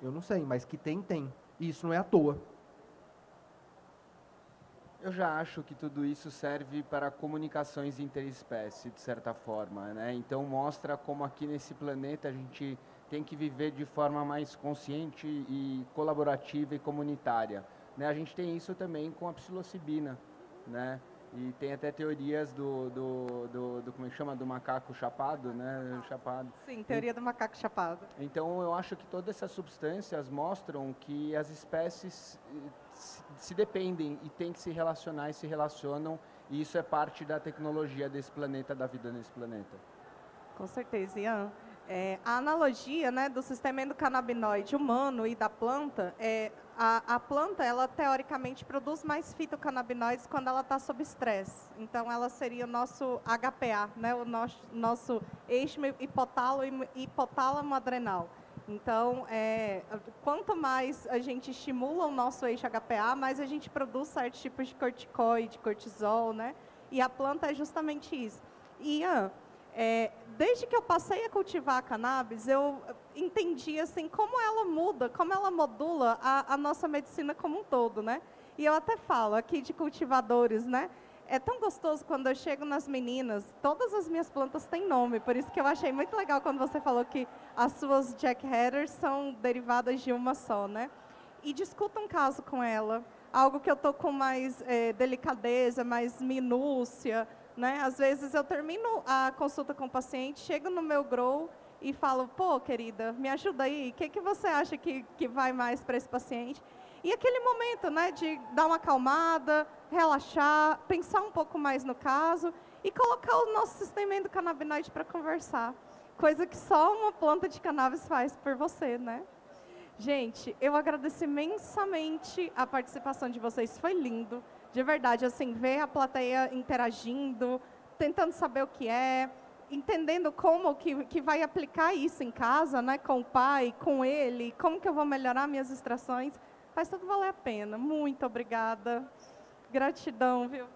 Eu não sei, mas que tem. E isso não é à toa. Eu já acho que tudo isso serve para comunicações interespécie, de certa forma, né? Então mostra como aqui nesse planeta a gente tem que viver de forma mais consciente e colaborativa e comunitária, né? A gente tem isso também com a psilocibina, né? E tem até teorias como é que chama? Do macaco chapado, né? Chapado. Sim, teoria do macaco chapado. Então, eu acho que todas essas substâncias mostram que as espécies se dependem e têm que se relacionar e se relacionam, e isso é parte da tecnologia desse planeta, da vida nesse planeta. Com certeza, Ian. A analogia, né, do sistema endocannabinoide humano e da planta, a planta, ela teoricamente produz mais fitocannabinoides quando ela está sob estresse. Então, ela seria o nosso HPA, né, o nosso eixo hipotálamo adrenal. Então, quanto mais a gente estimula o nosso eixo HPA, mais a gente produz certos tipos de corticoide, cortisol, né? E a planta é justamente isso. Ian, desde que eu passei a cultivar a cannabis, eu entendi assim, como ela muda, como ela modula a nossa medicina como um todo, né? E eu até falo aqui de cultivadores, né? É tão gostoso quando eu chego nas meninas, todas as minhas plantas têm nome, por isso que eu achei muito legal quando você falou que as suas Jack Headers são derivadas de uma só, né? E discuta um caso com ela, algo que eu tô com mais delicadeza, mais minúcia, né? Às vezes eu termino a consulta com o paciente, chego no meu grow e falo, pô, querida, me ajuda aí, o que você acha que vai mais para esse paciente? E aquele momento, né, de dar uma acalmada, relaxar, pensar um pouco mais no caso e colocar o nosso sistema endocannabinoide para conversar. Coisa que só uma planta de cannabis faz por você, né? Gente, eu agradeço imensamente a participação de vocês, foi lindo. De verdade, assim, ver a plateia interagindo, tentando saber o que é, entendendo como que vai aplicar isso em casa, né, com o pai, com ele, como que eu vou melhorar minhas extrações. Faz tudo valer a pena. Muito obrigada. Gratidão, viu?